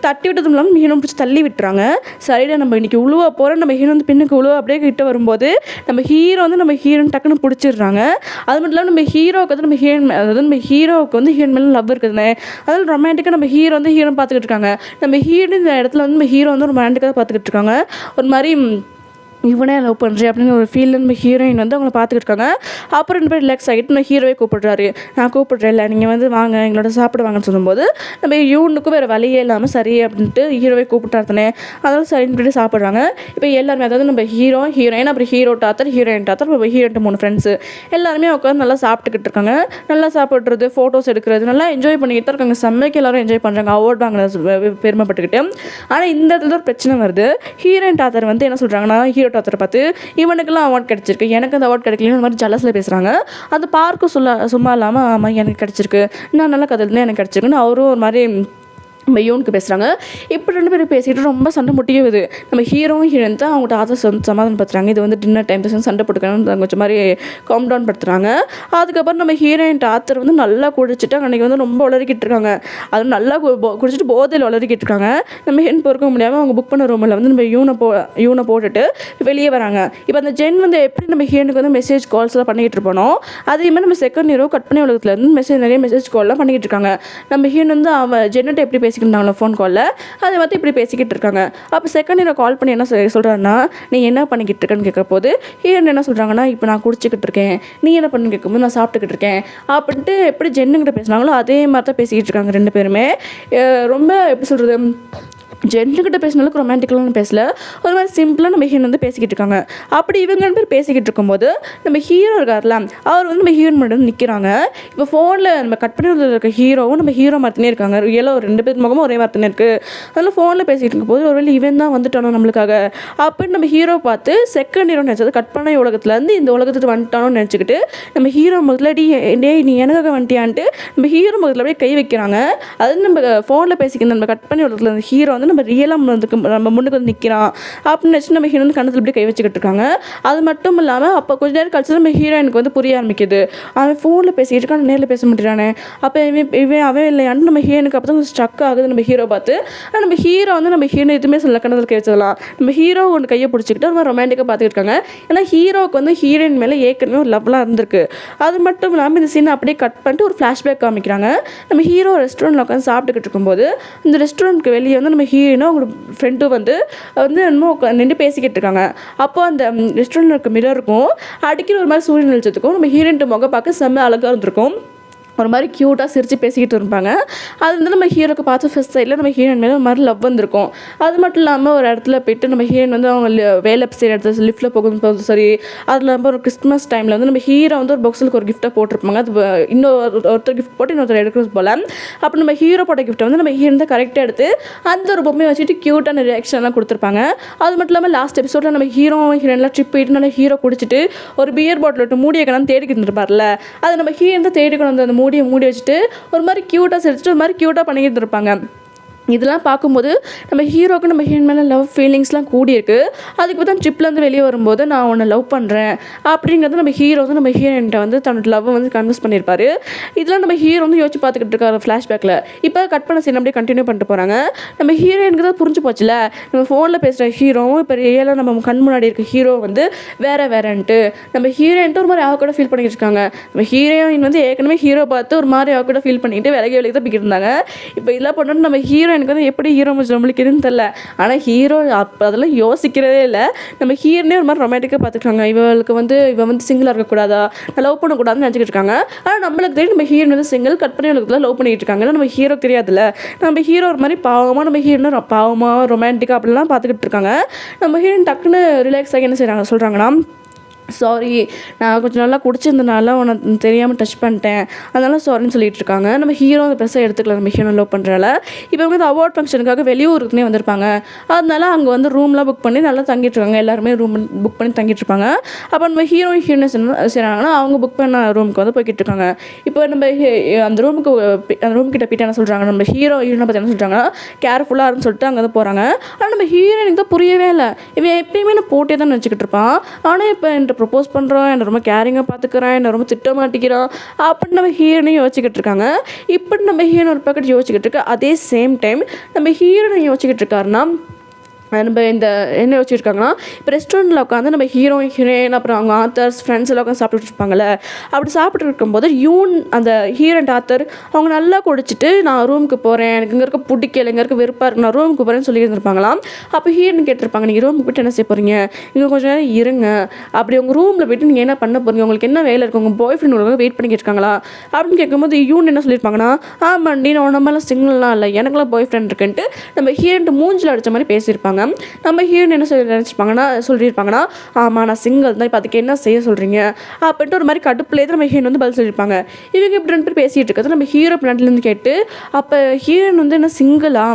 தட்டி விட்டதும் இல்லாமல் ஹீரோன் பிடிச்சி தள்ளி விட்டுறாங்க. சரிடா நம்ம இன்றைக்கி உழுவ போகிறோம், நம்ம ஹீரோ வந்து பின்னுக்கு உழுவ அப்படியே கிட்ட வரும்போது நம்ம ஹீரோன் டக்குன்னு பிடிச்சிடுறாங்க. அது மட்டும் இல்லாமல் நம்ம ஹீரோவுக்கு வந்து நம்ம ஹீரோவுக்கு வந்து ஹீரோன் மேலே லவ் இருக்குதுன்னு, அதாவது ரொமான்டிக்காக நம்ம ஹீரோ வந்து ஹீரோன் பார்த்துக்கிட்டு இருக்காங்க. நம்ம ஹீரோ இந்த இடத்துல வந்து நம்ம ஹீரோ வந்து ரொமான்டிக்காக பார்த்துக்கிட்டு இருக்காங்க. ஒரு மாதிரி இவனே லவ் பண்ணுறேன் அப்படின்னு ஒரு ஃபீல் நம்ம ஹீரோயின் வந்து அவங்கள பார்த்துக்கிட்டு இருக்காங்க. அப்புறம் ரெண்டு பேர் ரிலாக்ஸ் ஆகிட்டு நான் ஹீரோவே கூப்பிட்றாரு, நான் கூப்பிட்றேன் இல்லை நீங்கள் வந்து வாங்க எங்களோட சாப்பிடுவாங்கன்னு சொல்லும்போது நம்ம யூனுக்கும் வேறு வழியே இல்லாமல் சரி அப்படின்ட்டு ஹீரோவே கூப்பிட்டாருத்தானே, அதனால சரின்னு போய்ட்டு சாப்பிட்றாங்க. இப்போ எல்லாருமே அதாவது நம்ம ஹீரோயின் அப்புறம் ஹீரோயின் டாத்தர் ஹீரோயின் 3 ஃப்ரெண்ட்ஸு எல்லாருமே உட்காந்து நல்லா சாப்பிட்டுக்கிட்டு இருக்காங்க. நல்லா சாப்பிட்றது, ஃபோட்டோஸ் எடுக்கிறது, நல்லா என்ஜாய் பண்ணிக்கிட்டு தான் இருக்காங்க. செம்மைக்கு எல்லாரும் என்ஜாய் பண்ணுறாங்க, அவார்ட் வாங்கின பெருமைப்பட்டுக்கிட்டு. ஆனால் இந்த இடத்துல ஒரு பிரச்சனை வருது. ஹீரோயின் டாத்தர் வந்து என்ன சொல்கிறாங்கன்னா, ஹீரோ டாத்தரை பார்த்து இவனுக்கெல்லாம் அவார்ட் கிடச்சிருக்கு, எனக்கு அந்த அவார்ட் கிடைக்கலன்னு அந்த மாதிரி ஜலஸில் பேசுகிறாங்க. அந்த பார்க்கும் சும்மா இல்லாமல் ஆமாம் எனக்கு கிடச்சிருக்கு, நான் நல்லா கதையில எனக்கு கிடச்சிருக்குன்னு அவரும் ஒரு மாதிரி நம்ம யூனுக்கு பேசுகிறாங்க. இப்படி ரெண்டு பேரும் பேசிக்கிட்டு ரொம்ப சண்டை முட்டிக்குது. நம்ம ஹீரோயின் தான் அவங்கள்ட்ட ஆதர்ஸ் வந்து சமாதானப்படுத்துறாங்க. இது வந்து டின்னர் டைம் சண்டை போட்டுக்கணும்னு கொஞ்சம் மாதிரி காம் டவுன் படுத்துறாங்க. அதுக்கப்புறம் நம்ம ஹீரோயின் ஆத்தர் வந்து நல்லா குடிச்சிட்டு அன்றைக்கி வந்து ரொம்ப உளறிக்கிட்டு இருக்காங்க. அது நல்லா குடிச்சிட்டு போதையில் உளறிக்கிட்டு இருக்காங்க. நம்ம ஹீரோயின் பொறுக்க முடியாமல் அவங்க புக் பண்ண ரூமில் வந்து நம்ம யூனை போட்டுட்டு வெளியே வராங்க. இப்போ அந்த ஜென் வந்து எப்படி நம்ம ஹீரோனுக்கு வந்து மெசேஜ் கால்ஸ்லாம் பண்ணிக்கிட்டு இருப்போம், அதேமாதிரி நம்ம செகண்ட் ஹீரோ கட் பண்ணி உலகத்தில் இருந்து நிறைய மெசேஜ் கால்லாம் பண்ணிக்கிட்டு இருக்காங்க. நம்ம ஹீரோன் வந்து அவன் ஜென்னிட்ட எப்படி பேசி பேசிக்கிட்டு ஃபோன் காலில் அதை வந்து இப்படி பேசிக்கிட்டு இருக்காங்க. அப்போ செகண்ட் ஹீரோ கால் பண்ணி என்ன சொல்கிறாருன்னா, நீ என்ன பண்ணிக்கிட்டு இருக்கேன்னு கேட்க போது ஹீரோயின் என்ன சொல்கிறாங்கன்னா, இப்போ நான் குடிச்சிக்கிட்டு இருக்கேன், நீ என்ன பண்ணு கேட்கும்போது நான் சாப்பிட்டுக்கிட்டு இருக்கேன் அப்படின்ட்டு எப்படி ஜென்னுங்கிட்ட பேசுனாங்களோ அதே மாதிரி தான் பேசிக்கிட்டு இருக்காங்க ரெண்டு பேருமே. ரொம்ப எப்படி சொல்கிறது, ஜென்னுக்கிட்ட பேசினாலும் ரொமான்டிக்கலான பேசல, ஒரு மாதிரி சிம்பிளாக நம்ம ஹீரோயின் வந்து பேசிக்கிட்டு இருக்காங்க. அப்படி இவங்க ரெண்டு பேர் பேசிக்கிட்டு இருக்கும்போது நம்ம ஹீரோ இருக்கார்ல, அவர் வந்து நம்ம ஹீரோயின் மட்டும் நிற்கிறாங்க. இப்போ ஃபோனில் நம்ம கட் பண்ணி இருக்க ஹீரோவும் நம்ம ஹீரோ மாற்றினே இருக்காங்க. ரியலாக ஒரு ரெண்டு பேர் முகமும் ஒரே மாற்றினே இருக்குது. அதனால் ஃபோனில் பேசிக்கிட்டு இருக்கும்போது ஒருவேளை இவன் தான் வந்துட்டானோ நம்மளுக்காக அப்படின்னு நம்ம ஹீரோ பார்த்து செகண்ட் ஹீரோ நினச்சது கட் பண்ண உலகத்துலேருந்து இந்த உலகத்துக்கு வந்துட்டானோன்னு நினச்சிக்கிட்டு நம்ம ஹீரோ முகத்தில் டேய் நீ எனக்காக வந்துட்டியான்ட்டு நம்ம ஹீரோ முகத்தில் அப்படியே கை வைக்கிறாங்க. அது நம்ம ஃபோனில் பேசிக்கிட்டு நம்ம கட் பண்ணி உலகத்தில் அந்த ஹீரோ வந்து நம்ம ரியலாக நம்ம முன்னுக்கு வந்து நிற்கிறான் அப்படின்னு நினச்சி நம்ம ஹீரோ வந்து கணத்தில் இப்படி கை வச்சுக்கிட்டு இருக்காங்க. அது மட்டும் இல்லாமல் அப்போ கொஞ்ச நேரம் கழிச்சு நம்ம ஹீரோயினுக்கு வந்து புரிய ஆரம்பிக்குது, அவன் ஃபோனில் பேசிக்கிட்டு இருக்கான், நேரில் பேச முடியறானே, அப்போ இவன் அவன் இல்லையான்னு நம்ம ஹீரோனுக்கு அப்போ தான் ஸ்ட்ரக் ஆகுது நம்ம ஹீரோ பார்த்து. ஆனால் நம்ம ஹீரோ வந்து நம்ம ஹீரோ எதுவுமே சொல்ல கணத்தில் கை வச்சிடலாம். நம்ம ஹீரோ ஒன்று கையை பிடிச்சிக்கிட்டு ரொம்ப ரொமான்டிக்காக பார்த்துக்கிட்டு இருக்காங்க. ஏன்னா ஹீரோவுக்கு வந்து ஹீரோயின் மேலே ஏற்கனவே ஒரு லவ்லாம் இருந்திருக்கு. அது மட்டும் இல்லாமல் இந்த சீனை அப்படியே கட் பண்ணிட்டு ஒரு ஃப்ளாஷ்பேக் காமிக்கிறாங்க. நம்ம ஹீரோ ரெஸ்டாரண்ட்டில் உட்காந்து சாப்பிட்டுக்கிட்டு இருக்கும்போது இந்த ரெஸ்டாரண்ட்டுக்கு வெளியே வந்து நம்ம ஹீரோயினும் அவங்க ஃப்ரெண்டும் வந்து என்னமோ நின்று பேசிக்கிட்டு இருக்காங்க. அப்போ அந்த ரெஸ்டாரண்ட்டில் இருக்க மிரருக்கும் அடிக்கிற ஒரு மாதிரி சூரியன் வெளிச்சத்துக்கும் நம்ம ஹீரோயின் முகம் பார்க்க செம்ம அழகாக இருந்திருக்கும். ஒரு மாதிரி க்யூட்டாக சிரித்து பேசிக்கிட்டு இருப்பாங்க. அது வந்து நம்ம ஹீரோக்கு பார்த்து ஃபஸ்ட் சைடில் நம்ம ஹீரோயின் மேலே ஒரு மாதிரி லவ் வந்திருக்கும். அது மட்டும் இல்லாமல் ஒரு இடத்துல போய்ட்டு நம்ம ஹீரோயின் வந்து அவங்க வேலை செய்கிற இடத்துல லிஃப்ட்டில் போகும்போது சரி, அதில் இல்லாமல் ஒரு கிறிஸ்மஸ் டைமில் வந்து நம்ம ஹீரோ வந்து ஒரு பாக்ஸுக்கு ஒரு கிஃப்ட்டை போட்டிருப்பாங்க. அது ஒருத்தர் கிஃப்ட் போட்டு இன்னொருத்தர் எடுக்கிறது போல். அப்போ நம்ம ஹீரோ போட்ட கிஃப்ட்டை வந்து நம்ம ஹீரோ தான் கரெக்டாக எடுத்து அந்த ஒரு பொம்மையை வச்சுட்டு க்யூட்டான ரியாக்ஷன்லாம் கொடுத்துருப்பாங்க. அது மட்டும் இல்லாமல் லாஸ்ட் எபிசோடில் நம்ம ஹீரோயின்லாம் ட்ரிப் போயிட்டு நல்லா ஹீரோ குடிச்சிட்டு ஒரு பியர் பாட்டில் விட்டு மூடியை கணம் தேடிக்கிட்டு இருப்பார்ல, அதை நம்ம ஹீரோ தான் தேடிக்கணும் அந்த மூடி வச்சுட்டு ஒரு மாதிரி க்யூட்டாக சிரிச்சுட்டு ஒரு மாதிரி க்யூட்டாக பண்ணிக்கிட்டு இருப்பாங்க. இதெல்லாம் பார்க்கும்போது நம்ம ஹீரோக்கு நம்ம ஹீரோயின் மேலே லவ் ஃபீலிங்ஸ்லாம் கூடியிருக்கு. அதுக்கு தான் ட்ரிப்லேருந்து வெளியே வரும்போது நான் உன்னை லவ் பண்ணுறேன் அப்படிங்கிறது நம்ம ஹீரோ வந்து நம்ம ஹீரோயின்கிட்ட வந்து தன்னோட லவ்வை வந்து கன்வின்ஸ் பண்ணியிருப்பாரு. இதெல்லாம் நம்ம ஹீரோ வந்து யோசிச்சு பார்த்துக்கிட்டு இருக்காரு ஃப்ளாஷ்பேக்கில். இப்போ கட் பண்ண சீன் அப்படியே கண்டினியூ பண்ணிட்டு போகிறாங்க. நம்ம ஹீரோயினுக்கு தான் புரிஞ்சு போச்சுல, நம்ம ஃபோனில் பேசுகிற ஹீரோவும் இப்போ ரியலாக நம்ம கண் முன்னாடி இருக்க ஹீரோ வந்து வேறன்ட்டு நம்ம ஹீரோயின்ட்டு ஒரு மாதிரி கூட ஃபீல் பண்ணிக்கிட்டு இருக்காங்க. நம்ம ஹீரோயின் வந்து ஏற்கனவே ஹீரோ பார்த்து ஒரு மாதிரி கூட ஃபீல் பண்ணிட்டு விலகி தான் போய்கிட்டு இருந்தாங்க. இப்போ இதெல்லாம் பண்ணுறது நம்ம ஹீரோ எனக்கு வந்து எப்படி ஹீரோ முடிச்சு நம்மளுக்கு எதுன்னு தெரில. ஆனால் ஹீரோ அப்போ அதெல்லாம் யோசிக்கிறதே இல்லை. நம்ம ஹீரோனே ஒரு மாதிரி ரொமான்டிக்காக பார்த்துருக்காங்க. இவன் வந்து சிங்கிளாக இருக்கக்கூடாதா, லவ் பண்ணக்கூடாதுன்னு நினச்சிக்கிட்டு இருக்காங்க. ஆனால் நம்மளுக்கு தெரியும் நம்ம ஹீரோன் வந்து சிங்கிள் கட் பண்ணி அவளுக்கு லவ் பண்ணிக்கிட்டு இருக்காங்க. நம்ம ஹீரோ தெரியாதுல்ல, நம்ம ஹீரோ ஒரு மாதிரி பாவமாக நம்ம ஹீரோனை பாவமாக ரொமான்டிக்காக அப்படிலாம் பார்த்துக்கிட்டு இருக்காங்க. நம்ம ஹீரோயின் டக்குன்னு ரிலாக்ஸ் ஆகி என்ன சொல்கிறாங்கன்னா, சாரி நான் கொஞ்சம் நல்லா குடிச்சிருந்தனால உனக்கு தெரியாமல் டச் பண்ணிட்டேன், அதனால சாரின்னு சொல்லிட்டு இருக்காங்க. நம்ம ஹீரோ அந்த பெருசாக எடுத்துக்கல நம்ம ஹீரோ லவ் பண்ணுறனால. இப்போ வந்து அவார்ட் ஃபங்க்ஷனுக்காக வெளியூருக்குனே வந்திருப்பாங்க. அதனால அங்கே வந்து ரூம்லாம் புக் பண்ணி நல்லா தங்கிட்டு இருக்காங்க. எல்லாருமே ரூம் புக் பண்ணி தங்கிட்டு இருப்பாங்க. அப்போ நம்ம ஹீரோயின் செய்கிறாங்கன்னா அவங்க புக் பண்ண ரூமுக்கு வந்து போய்கிட்டு இருக்காங்க. இப்போ நம்ம அந்த ரூம் கிட்ட போய்ட்டு என்ன சொல்கிறாங்க, நம்ம ஹீரோயினை பற்றி என்ன சொல்கிறாங்கன்னா கேர்ஃபுல்லாக இருக்குன்னு சொல்லிட்டு அங்கே வந்து போகிறாங்க. ஆனால் நம்ம ஹீரோயினுக்கு தான் புரியவே இல்லை. இவன் எப்பயுமே நான் போட்டே தான் நினச்சிக்கிட்டு இருப்பான். ஆனால் இப்போ என்கிட்ட ப்ரப்போஸ் பண்ணுறான், என்னை ரொம்ப கேரிங்காக பார்த்துக்கிறான், என்னை ரொம்ப திட்ட மாட்டேங்கிறான் அப்படின்னு நம்ம ஹீரோனையும் யோசிச்சுக்கிட்டு இருக்காங்க. இப்படி நம்ம ஹீரோன் ஒரு பக்கத்து யோசிச்சுக்கிட்டு இருக்கு. அதே சேம் டைம் நம்ம ஹீரோனை யோசிச்சுக்கிட்டு இருக்காருன்னா நம்ம இந்த என்ன வச்சுருக்காங்கன்னா, இப்போ ரெஸ்டாரண்ட்டில் உட்காந்து நம்ம ஹீரோயின் அப்புறம் அவங்க ஆத்தர்ஸ் ஃப்ரெண்ட்ஸ் எல்லாம் உட்காந்து சாப்பிட்டுட்டு இருப்பாங்கள்ல. அப்படி சாப்பிட்டு இருக்கும்போது அந்த ஹீரோயின் ஆத்தர் அவங்க நல்லா குடிச்சிட்டு நான் ரூமுக்கு போகிறேன், எனக்கு இங்கே இருக்க பிடிக்கல, இங்கே இருக்க வெறுப்பாக இருக்கு, நான் ரூமுக்கு போகிறேன்னு சொல்லி இருந்திருப்பாங்களாம். அப்போ ஹீரோயின் கேட்டிருப்பாங்க, நீங்கள் ரூமுக்கு போய்ட்டு என்ன செய்ய போகிறீங்க, இங்கே கொஞ்சம் நேரம் இருங்க, அப்படி உங்கள் ரூமில் போய்ட்டு நீங்கள் என்ன பண்ண போகிறீங்க, உங்களுக்கு என்ன வேலை இருக்குது, உங்கள் பாய் ஃப்ரெண்ட் உங்களுக்கு வெயிட் பண்ணிக்கிட்டு இருக்காங்களா அப்படின்னு கேட்கும்போது என்ன சொல்லியிருப்பாங்கன்னா, ஆமாண்டி நான் நம்மளாம் சிங்கிள்லாம் இல்லை, எனக்குலாம் பாய் ஃப்ரெண்ட் இருக்குன்ட்டு நம்ம ஹீரோன்ட்டு மூஞ்சில் அடித்த மாதிரி பேசியிருப்பாங்க. நம்ம ஹீரோயின் என்ன சொல்லியிருப்பாங்கன்னா ஆமாம் நான் சிங்கிள் தான், இப்போ அதுக்கு என்ன செய்ய சொல்கிறீங்க அப்படின்ட்டு ஒரு மாதிரி கடுப்புலேயே தான் நம்ம ஹீரோயின் வந்து பதில் சொல்லியிருப்பாங்க. இவங்க இப்படி 2 பேர் பேசிகிட்டு இருக்கிறது நம்ம ஹீரோ பின்னாடிலேருந்து கேட்டு, அப்போ ஹீரோயின் வந்து என்ன சிங்கிளா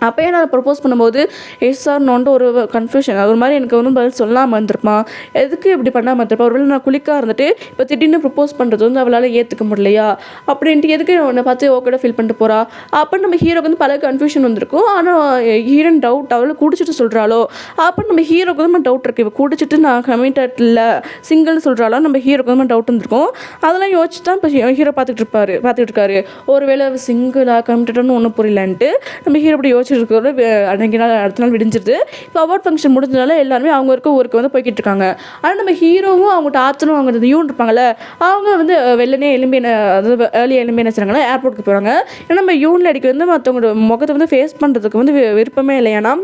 அப்போயே நான் ப்ரப்போஸ் பண்ணும்போது எஸ் சார் நோன்ட்டு ஒரு கன்ஃபியூஷன், அது ஒரு மாதிரி எனக்கு ஒன்றும் பதில் சொல்லாமல் இருந்திருப்பான், எதுக்கு இப்படி பண்ணாமல் இருந்திருப்பான், ஒருவேளை நான் குளிக்காக இருந்துட்டு இப்போ திடீர்னு ப்ரப்போஸ் பண்ணுறது வந்து அவளால் ஏற்றுக்க முடியலையா அப்படின்ட்டு எதுக்கு உன்னை பார்த்து ஓகேட ஃபீல் பண்ணிட்டு போகிறா அப்படின்னு நம்ம ஹீரோக்கு வந்து பல கன்ஃபியூஷன் வந்திருக்கும். ஆனால் ஹீரோயின் டவுட் அவளை குடிச்சிட்டு சொல்கிறாளோ அப்படின்னு நம்ம ஹீரோக்கு வந்து டவுட் இருக்குது, இவ குடிச்சிட்டு நான் கமிட்டட் இல்லை சிங்கிள்னு சொல்கிறாளோ நம்ம ஹீரோக்கு வந்து டவுட் இருந்திருக்கும். அதெல்லாம் யோசிச்சு தான் இப்போ ஹீரோ பார்த்துட்டு இருக்காரு. ஒருவேளை சிங்கிளாக கமிட்டட்னு ஒன்றும் புரியலன்ட்டு நம்ம ஹீரோ அப்படி யோசிச்சு யோசிச்சுட்டு இருக்கிற அன்றைக்கி நாள் அடுத்த நாள் விடிஞ்சிருது. இப்போ அவார்ட் ஃபங்க்ஷன் முடிஞ்சனால எல்லாருமே அவங்க இருக்க ஊருக்கு வந்து போய்கிட்டு இருக்காங்க. ஆனால் நம்ம ஹீரோவும் அவங்க டாத்தரும் அவங்க யூன் இருப்பாங்கள்ல, அவங்க வந்து வெள்ளனே எலும்பி அதாவது ஏர்லியாக எலும்பி என்ன செய்றாங்கன்னா ஏர்போர்ட்டுக்கு போகிறாங்க. ஏன்னா நம்ம யூன் லேடிக்கு வந்து மற்றவங்களோட முகத்தை வந்து ஃபேஸ் பண்ணுறதுக்கு வந்து விருப்பமே இல்லை. ஏன்னா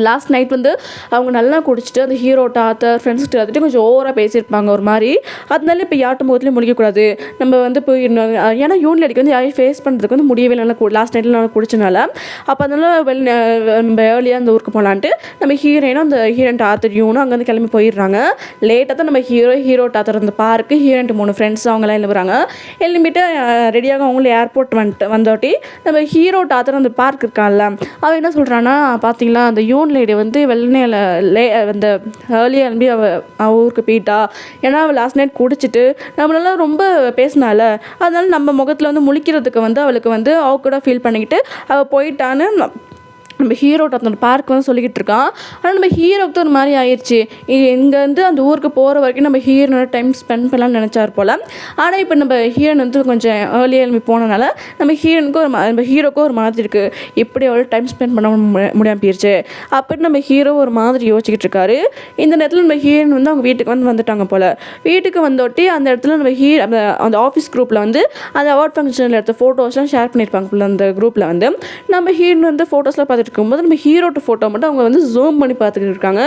லாஸ்ட் நைட் வந்து அவங்க நல்லா குடிச்சிட்டு அந்த ஹீரோ டாத்தர் ஃப்ரெண்ட்ஸ்கிட்ட வந்துட்டு கொஞ்சம் ஓவராக பேசியிருப்பாங்க ஒரு மாதிரி. அதனால இப்போ யார்ட்டும் முகத்துலேயும் முடிக்கக்கூடாது, நம்ம வந்து போய் ஏன்னா யூன் லேடிக்கு வந்து யாரையும் ஃபேஸ் பண்ணுறதுக்கு வந்து முடியவே இல்லை லாஸ்ட் நைட்டில் நல்லா குடிச்சனால. அப்போ அதனால நம்ம ஏர்லியாக அந்த ஊருக்கு போகலான்ட்டு நம்ம ஹீரோயினும் அந்த ஹீரோயின் டாத்தர் யூனும் அங்கேருந்து கிளம்பி போயிடுறாங்க. லேட்டாக தான் நம்ம ஹீரோ டாத்தர் அந்த பார்க்கு ஹீரோயின்ட்டு 3 ஃப்ரெண்ட்ஸ் அவங்களாம் எழுப்புறாங்க. எழுப்பிட்டு ரெடியாக அவங்களும் ஏர்போர்ட் வந்தோட்டி நம்ம ஹீரோ டாத்தர் அந்த பார்க் இருக்கான்ல, அவன் என்ன சொல்கிறான்னா, பார்த்தீங்களா அந்த யூன் லேடி வந்து வெள்ளனையில் அந்த ஏர்லியாக எழும்பி அவள் ஊருக்கு போயிட்டா. ஏன்னா அவள் லாஸ்ட் நைட் குடிச்சிட்டு நம்மளால ரொம்ப பேசினால, அதனால நம்ம முகத்தில் வந்து முழிக்கிறதுக்கு வந்து அவளுக்கு வந்து ஆக்வர்டாக ஃபீல் பண்ணிக்கிட்டு அவள் போயிட்டான்னு நம்ம ஹீரோட்ட அந்த பார்க் வந்து சொல்லிக்கிட்டு இருக்கான். ஆனால் நம்ம ஹீரோவுக்கு தான் ஒரு மாதிரி ஆயிடுச்சு. இங்கேருந்து அந்த ஊருக்கு போகிற வரைக்கும் நம்ம ஹீரோனோட டைம் ஸ்பெண்ட் பண்ணலாம்னு நினச்சார் போல். ஆனால் இப்போ நம்ம ஹீரோன் வந்து கொஞ்சம் ஏர்லியாக எழுப்பி போனனால நம்ம ஹீரோக்கும் ஒரு மாதிரி இருக்குது, இப்படி அவ்வளோ டைம் ஸ்பெண்ட் பண்ண முடியாமல் போயிடுச்சு அப்படின்னு நம்ம ஹீரோ ஒரு மாதிரி யோசிச்சுக்கிட்டு இருக்காரு. இந்த நேரத்தில் நம்ம ஹீரோன் வந்து அவங்க வீட்டுக்கு வந்துட்டாங்க போல். வீட்டுக்கு வந்தோட்டி அந்த இடத்துல நம்ம அந்த ஆஃபீஸ் குரூப்பில் வந்து அந்த அவார்ட் ஃபங்க்ஷனில் எடுத்த ஃபோட்டோஸ்லாம் ஷேர் பண்ணியிருப்பாங்க போல். அந்த குரூப்பில் வந்து நம்ம ஹீரோன் வந்து ஃபோட்டோஸ்லாம் பார்த்துட்டு இருக்கும்போது நம்ம ஹீரோட்ட ஃபோட்டோ மட்டும் அவங்க வந்து ஜூம் பண்ணி பார்த்துக்கிட்டு இருக்காங்க.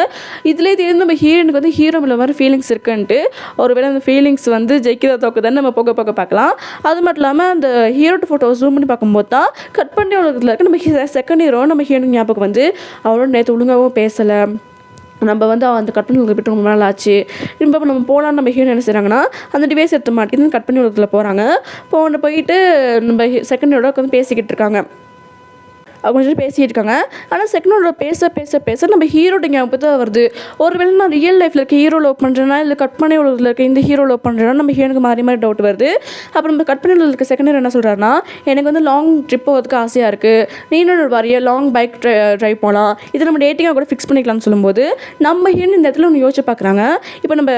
இதுலேயே தெரிஞ்சு நம்ம ஹீரோனுக்கு வந்து ஹீரோ மேலே மாதிரி ஃபீலிங்ஸ் இருக்குன்ட்டு, ஒருவேளை அந்த ஃபீலிங்ஸ் வந்து ஜெயிக்கிறத தோக்குதான்னு நம்ம போக பார்க்கலாம். அது மட்டும் இல்லாமல் அந்த ஹீரோட்ட ஃபோட்டோ ஜூம் பண்ணி பார்க்கும்போது தான் கட் பண்ணி உலகத்தில் இருக்க நம்ம செகண்ட் ஹீரோ நம்ம ஹீரோனுக்கு ஞாபகம் வந்து அவரோட நேற்று ஒழுங்காகவும் பேசலை, நம்ம வந்து அந்த கட் பண்ணி உலகத்தை விட்டு ரொம்ப நாள் ஆச்சு, இப்போ நம்ம போகலான்னு நம்ம ஹீரோ என்ன செய்கிறாங்கன்னா அந்த டிவைஸ் எடுத்து மாட்டேன்னு கட் பண்ணி உலகத்தில் போகிறாங்க. போயிட்டு நம்ம செகண்ட் ஹீரோட வந்து பேசிக்கிட்டு இருக்காங்க. அவங்க கொஞ்சம் பேசிகிட்டு இருக்காங்க. ஆனால் செகண்டோட பேச நம்ம ஹீரோட ஞாபகம் தான் வருது. ஒருவேளை நான் ரியல் லைஃப்பில் இருக்க ஹீரோ லவ் பண்ணுறேன்னா இல்லை கட் பண்ணி உலகத்தில் இருக்க இந்த ஹீரோ லவ் பண்ணுறேன்னா நம்ம ஹீரோனுக்கு மாறி டவுட் வருது. அப்புறம் நம்ம கட் பண்ணி இருக்க செகண்ட் ஹீரோ என்ன சொல்கிறாருன்னா, எனக்கு வந்து லாங் ட்ரிப் போகிறதுக்கு ஆசையாக இருக்குது, நீனும் வரைய லாங் பைக் ட்ரைவ் போகலாம், இது நம்ம டேட்டிங்காக கூட ஃபிக்ஸ் பண்ணிக்கலாம்னு சொல்லும்போது நம்ம ஹீரோன் இந்த இடத்துல ஒன்று யோசிச்சு பார்க்குறாங்க. இப்போ நம்ம